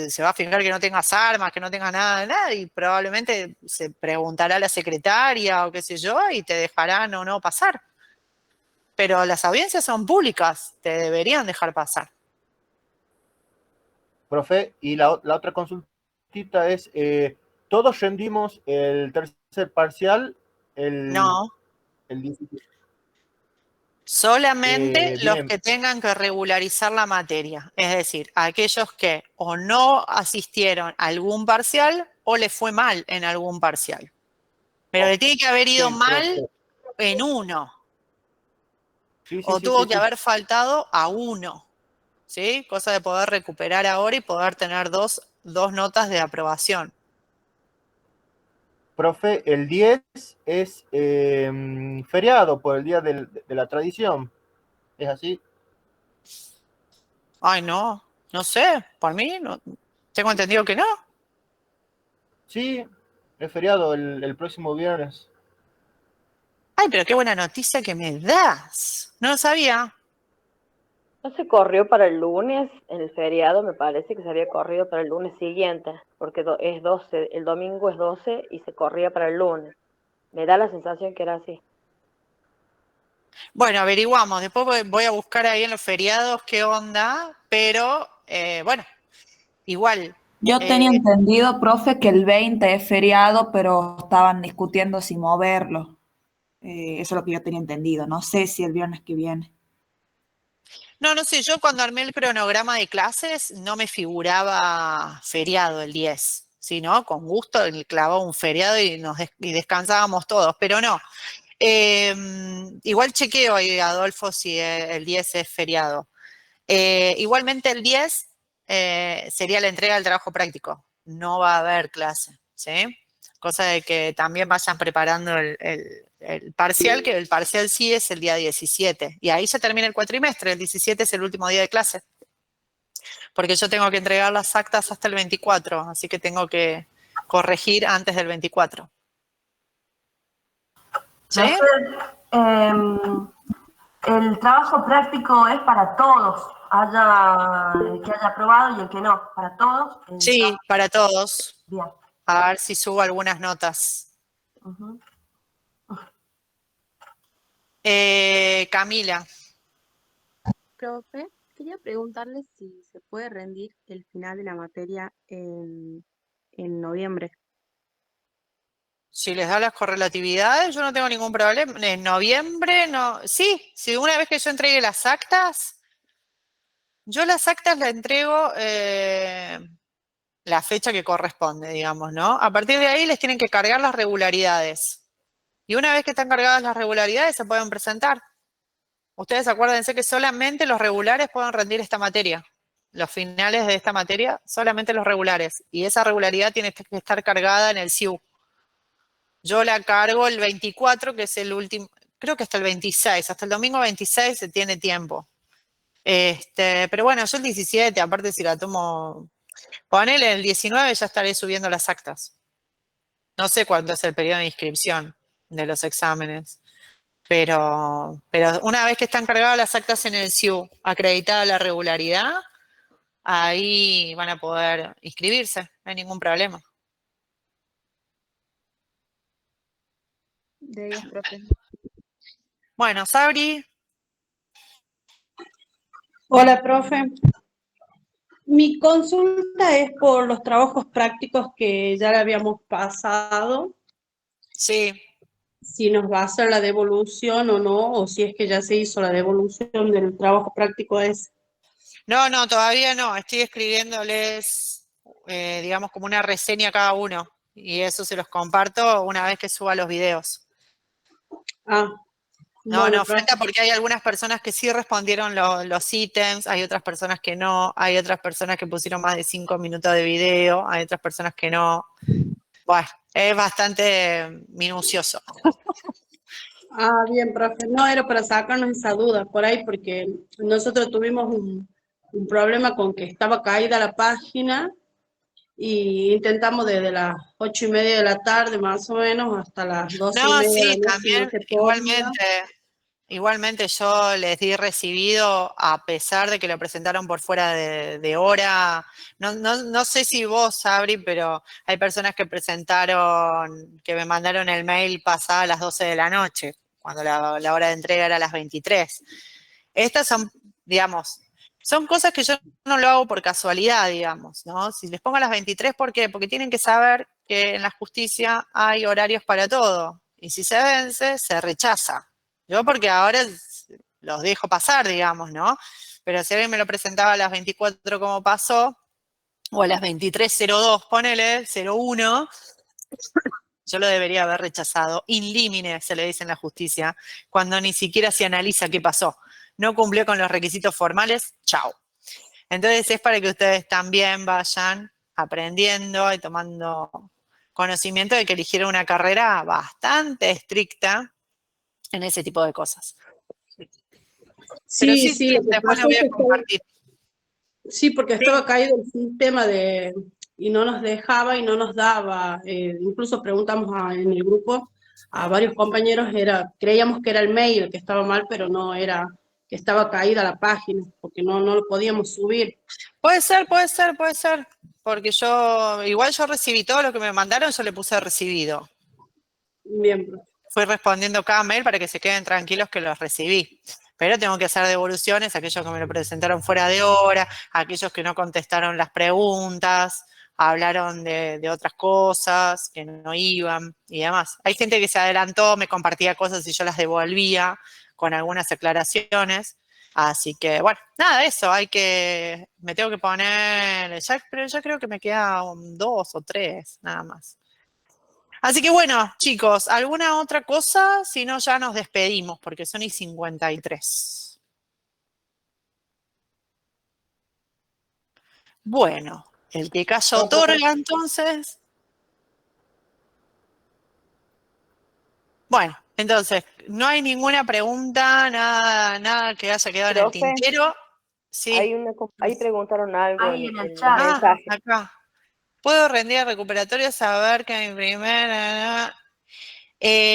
se va a fijar que no tengas armas, que no tengas nada, y probablemente se preguntará a la secretaria o qué sé yo, y te dejarán o no pasar. Pero las audiencias son públicas, te deberían dejar pasar. Profe, y la otra consultita es, todos rendimos el tercer parcial el, No, el 17. solamente los Bien, que tengan que regularizar la materia, es decir, aquellos que o no asistieron a algún parcial o les fue mal en algún parcial. Pero le tiene que haber ok, ido mal profe. en uno, Sí, sí, o sí, sí, tuvo que sí. haber faltado a uno, ¿sí? Cosa de poder recuperar ahora y poder tener dos notas de aprobación. Profe, el 10 es feriado por el Día de la Tradición. ¿Es así? Ay, no sé, por mí no, tengo entendido que no. Sí, es feriado el próximo viernes. Ay, pero qué buena noticia que me das. No lo sabía. ¿No se corrió para el lunes, el feriado? Me parece que se había corrido para el lunes siguiente, porque es 12, el domingo es 12 y se corría para el lunes. Me da la sensación que era así. Bueno, averiguamos. Después voy a buscar ahí en los feriados qué onda, pero bueno, igual. Yo tenía eh, entendido, profe, que el 20 es feriado, pero estaban discutiendo si moverlo. Eso es lo que yo tenía entendido. No sé si el viernes que viene. no sé, yo cuando armé el cronograma de clases no me figuraba feriado el 10, sino con gusto le clavaba un feriado y descansábamos todos, pero no. Igual chequeo ahí, Adolfo, si el 10 es feriado. Igualmente el 10 sería la entrega del trabajo práctico. No va a haber clase, ¿sí? Cosa de que también vayan preparando el parcial, que el parcial sí es el día 17. Y ahí se termina el cuatrimestre. El 17 es el último día de clase. Porque yo tengo que entregar las actas hasta el 24, así que tengo que corregir antes del 24. ¿Sí? Profe, el trabajo práctico es para todos, haya el que haya aprobado y el que no, para todos. Sí, para todos. Bien. A ver si subo algunas notas. Ujú. Camila. Profe, quería preguntarle si se puede rendir el final de la materia en noviembre. Si les da las correlatividades, yo no tengo ningún problema. En noviembre, no. Sí, si una vez que yo entregue las actas, yo las actas las entrego la fecha que corresponde, digamos, ¿no? A partir de ahí les tienen que cargar las regularidades. Y una vez que están cargadas las regularidades, se pueden presentar. Ustedes acuérdense que solamente los regulares pueden rendir esta materia. Los finales de esta materia, solamente los regulares. Y esa regularidad tiene que estar cargada en el SIU. Yo la cargo el 24, que es el último, creo que hasta el 26, hasta el domingo 26 se tiene tiempo. Pero bueno, yo el 17, aparte si la tomo, ponele el 19, ya estaré subiendo las actas. No sé cuándo es el periodo de inscripción de los exámenes, pero una vez que están cargadas las actas en el SIU, acreditada la regularidad, ahí van a poder inscribirse, no hay ningún problema. De 10, profe. Bueno, Sabri. Hola, profe. Mi consulta es por los trabajos prácticos que ya le habíamos pasado. Sí. Si nos va a hacer la devolución o no, o si es que ya se hizo la devolución del trabajo práctico ese. No, todavía no. Estoy escribiéndoles, digamos, como una reseña a cada uno. Y eso se los comparto una vez que suba los videos. No, falta porque hay algunas personas que sí respondieron los ítems, hay otras personas que no, hay otras personas que pusieron más de 5 minutos de video, hay otras personas que no. Bueno, es bastante minucioso. Bien, profe. No, era para sacarnos esa duda por ahí, porque nosotros tuvimos un problema con que estaba caída la página y intentamos desde las 8:30 de la tarde más o menos hasta las 12:30 de la noche. También, no se podía. igualmente yo les di recibido a pesar de que lo presentaron por fuera de hora. No sé si vos, Sabri, pero hay personas que presentaron, que me mandaron el mail pasada a las 12 de la noche, cuando la hora de entrega era a las 23. Estas son, digamos, son cosas que yo no lo hago por casualidad, digamos, ¿no? Si les pongo a las 23, ¿por qué? Porque tienen que saber que en la justicia hay horarios para todo. Y si se vence, se rechaza. Yo porque ahora los dejo pasar, digamos, ¿no? Pero si alguien me lo presentaba a las 24 como pasó, o a las 23:02, ponele, 01, yo lo debería haber rechazado. In limine, se le dice en la justicia, cuando ni siquiera se analiza qué pasó. No cumplió con los requisitos formales, chao. Entonces es para que ustedes también vayan aprendiendo y tomando conocimiento de que eligieron una carrera bastante estricta en ese tipo de cosas. Pero sí, después lo voy a compartir. Sí, porque estaba caído el sistema y no nos dejaba y no nos daba. Incluso preguntamos en el grupo a varios compañeros, creíamos que era el mail que estaba mal, pero no era, que estaba caída la página, porque no lo podíamos subir. Puede ser, porque igual yo recibí todo lo que me mandaron, yo le puse recibido. Bien. Fui respondiendo cada mail para que se queden tranquilos que los recibí. Pero tengo que hacer devoluciones a aquellos que me lo presentaron fuera de hora, a aquellos que no contestaron las preguntas, hablaron de otras cosas, que no iban y demás. Hay gente que se adelantó, me compartía cosas y yo las devolvía con algunas aclaraciones. Así que, bueno, nada, eso, me tengo que poner, pero ya creo que me quedan 2 o 3, nada más. Así que bueno, chicos, ¿alguna otra cosa? Si no, ya nos despedimos, porque son y 53. Bueno, el que calla otorga, entonces. Bueno, entonces, no hay ninguna pregunta, nada que haya quedado en el tintero. Sí. Ahí preguntaron algo Ahí en en el el chat. mensaje. Acá. ¿Puedo rendir recuperatorio? Saber que mi primera...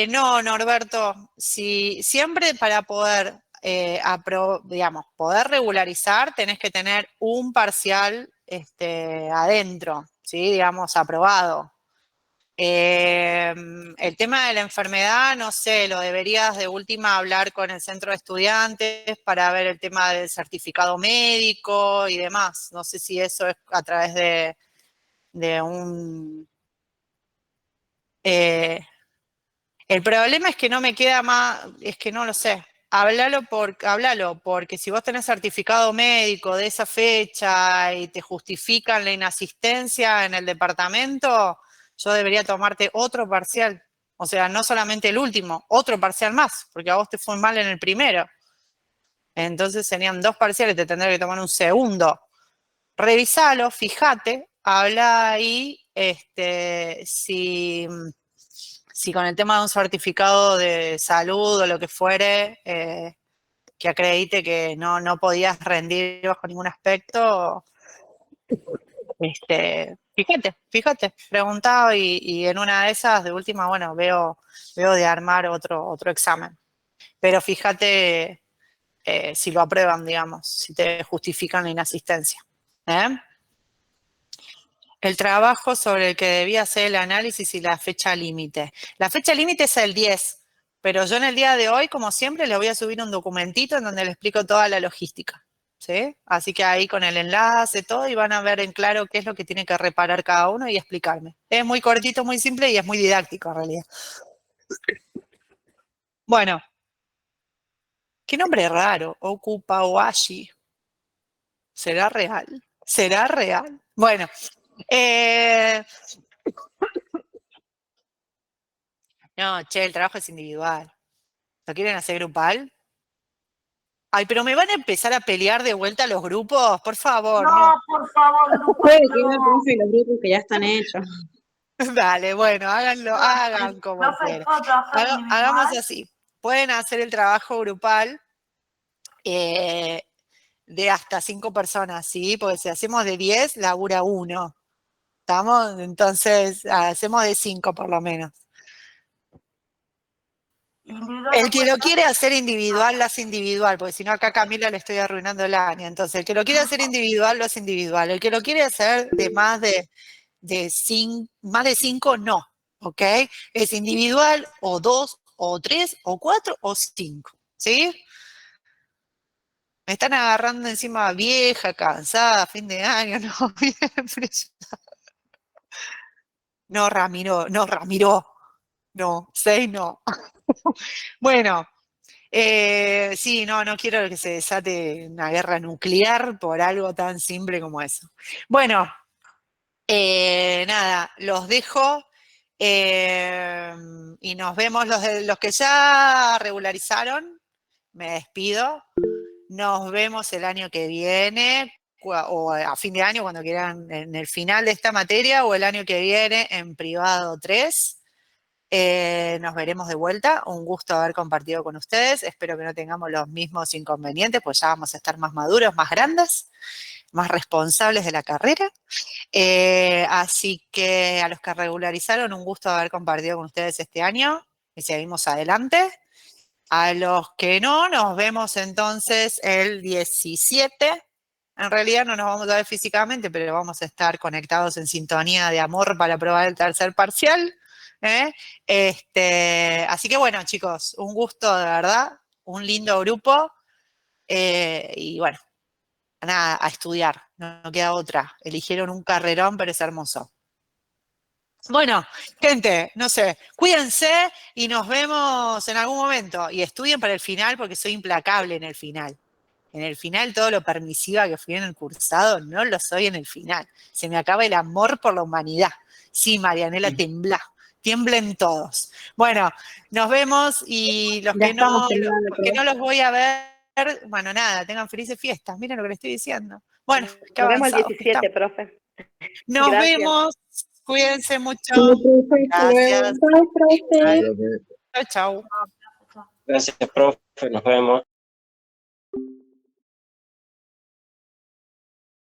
no, Norberto, siempre para poder, poder regularizar, tenés que tener un parcial adentro, ¿sí? Digamos, aprobado. El tema de la enfermedad, no sé, lo deberías de última hablar con el centro de estudiantes para ver el tema del certificado médico y demás. No sé si eso es a través de un... el problema es que no me queda más, es que no lo sé. Háblalo, porque si vos tenés certificado médico de esa fecha y te justifican la inasistencia en el departamento, yo debería tomarte otro parcial. O sea, no solamente el último, otro parcial más, porque a vos te fue mal en el primero. Entonces serían 2 parciales, te tendré que tomar un segundo. Revisalo, fíjate, habla ahí, si con el tema de un certificado de salud o lo que fuere, que acredite que no podías rendir bajo ningún aspecto, fíjate, preguntado y en una de esas, de última, bueno, veo de armar otro examen. Pero fíjate si lo aprueban, digamos, si te justifican la inasistencia. El trabajo sobre el que debía hacer el análisis y la fecha límite. La fecha límite es el 10, pero yo en el día de hoy, como siempre, le voy a subir un documentito en donde le explico toda la logística. ¿Sí? Así que ahí con el enlace, todo, y van a ver en claro qué es lo que tiene que reparar cada uno y explicarme. Es muy cortito, muy simple y es muy didáctico en realidad. Bueno. ¿Qué nombre raro? Okupa Oashi. ¿Será real? ¿Será real? Bueno. No, che, el trabajo es individual. ¿Lo quieren hacer grupal? Ay, pero me van a empezar a pelear de vuelta los grupos, por favor. No, por favor, grupal, Puede no. quedar, profe, los grupos que ya están hechos. Dale, bueno, háganlo, hagan como Profe, quieran. ¿puedo trabajar Hagamos individual? así. Pueden hacer el trabajo grupal de hasta 5 personas, ¿sí? Porque si hacemos de 10, labura 1. ¿Estamos? Entonces, hacemos de 5 por lo menos. El que lo quiere hacer individual, lo hace individual, porque si no acá a Camila le estoy arruinando el año. Entonces, el que lo quiere hacer individual, lo hace individual. El que lo quiere hacer de más de 5, no. ¿Ok? Es individual, o 2, o 3, o 4, o 5. ¿Sí? Me están agarrando encima vieja, cansada, fin de año, no, bien presionada. No, Ramiro, no, 6 no. Bueno, sí, no quiero que se desate una guerra nuclear por algo tan simple como eso. Bueno, nada, los dejo y nos vemos los que ya regularizaron. Me despido. Nos vemos el año que viene o a fin de año cuando quieran en el final de esta materia o el año que viene en privado 3. Nos veremos de vuelta. Un gusto haber compartido con ustedes. Espero que no tengamos los mismos inconvenientes, pues ya vamos a estar más maduros, más grandes, más responsables de la carrera. Así que a los que regularizaron, un gusto haber compartido con ustedes este año y seguimos adelante. A los que no, nos vemos entonces el 17. En realidad no nos vamos a ver físicamente, pero vamos a estar conectados en sintonía de amor para probar el tercer parcial. Así que bueno, chicos, un gusto de verdad, un lindo grupo. Y bueno, nada, a estudiar, no queda otra. Eligieron un carrerón, pero es hermoso. Bueno, gente, no sé, cuídense y nos vemos en algún momento. Y estudien para el final porque soy implacable en el final. En el final, todo lo permisiva que fui en el cursado, no lo soy en el final. Se me acaba el amor por la humanidad. Sí, Marianela, tiemblen todos. Bueno, nos vemos y los que no los voy a ver, bueno, nada, tengan felices fiestas. Miren lo que les estoy diciendo. Bueno, qué Nos vemos el avanzados 17, profe. Nos Gracias. vemos. Cuídense mucho. Gracias. Chao, chao. Gracias, profe. Nos vemos.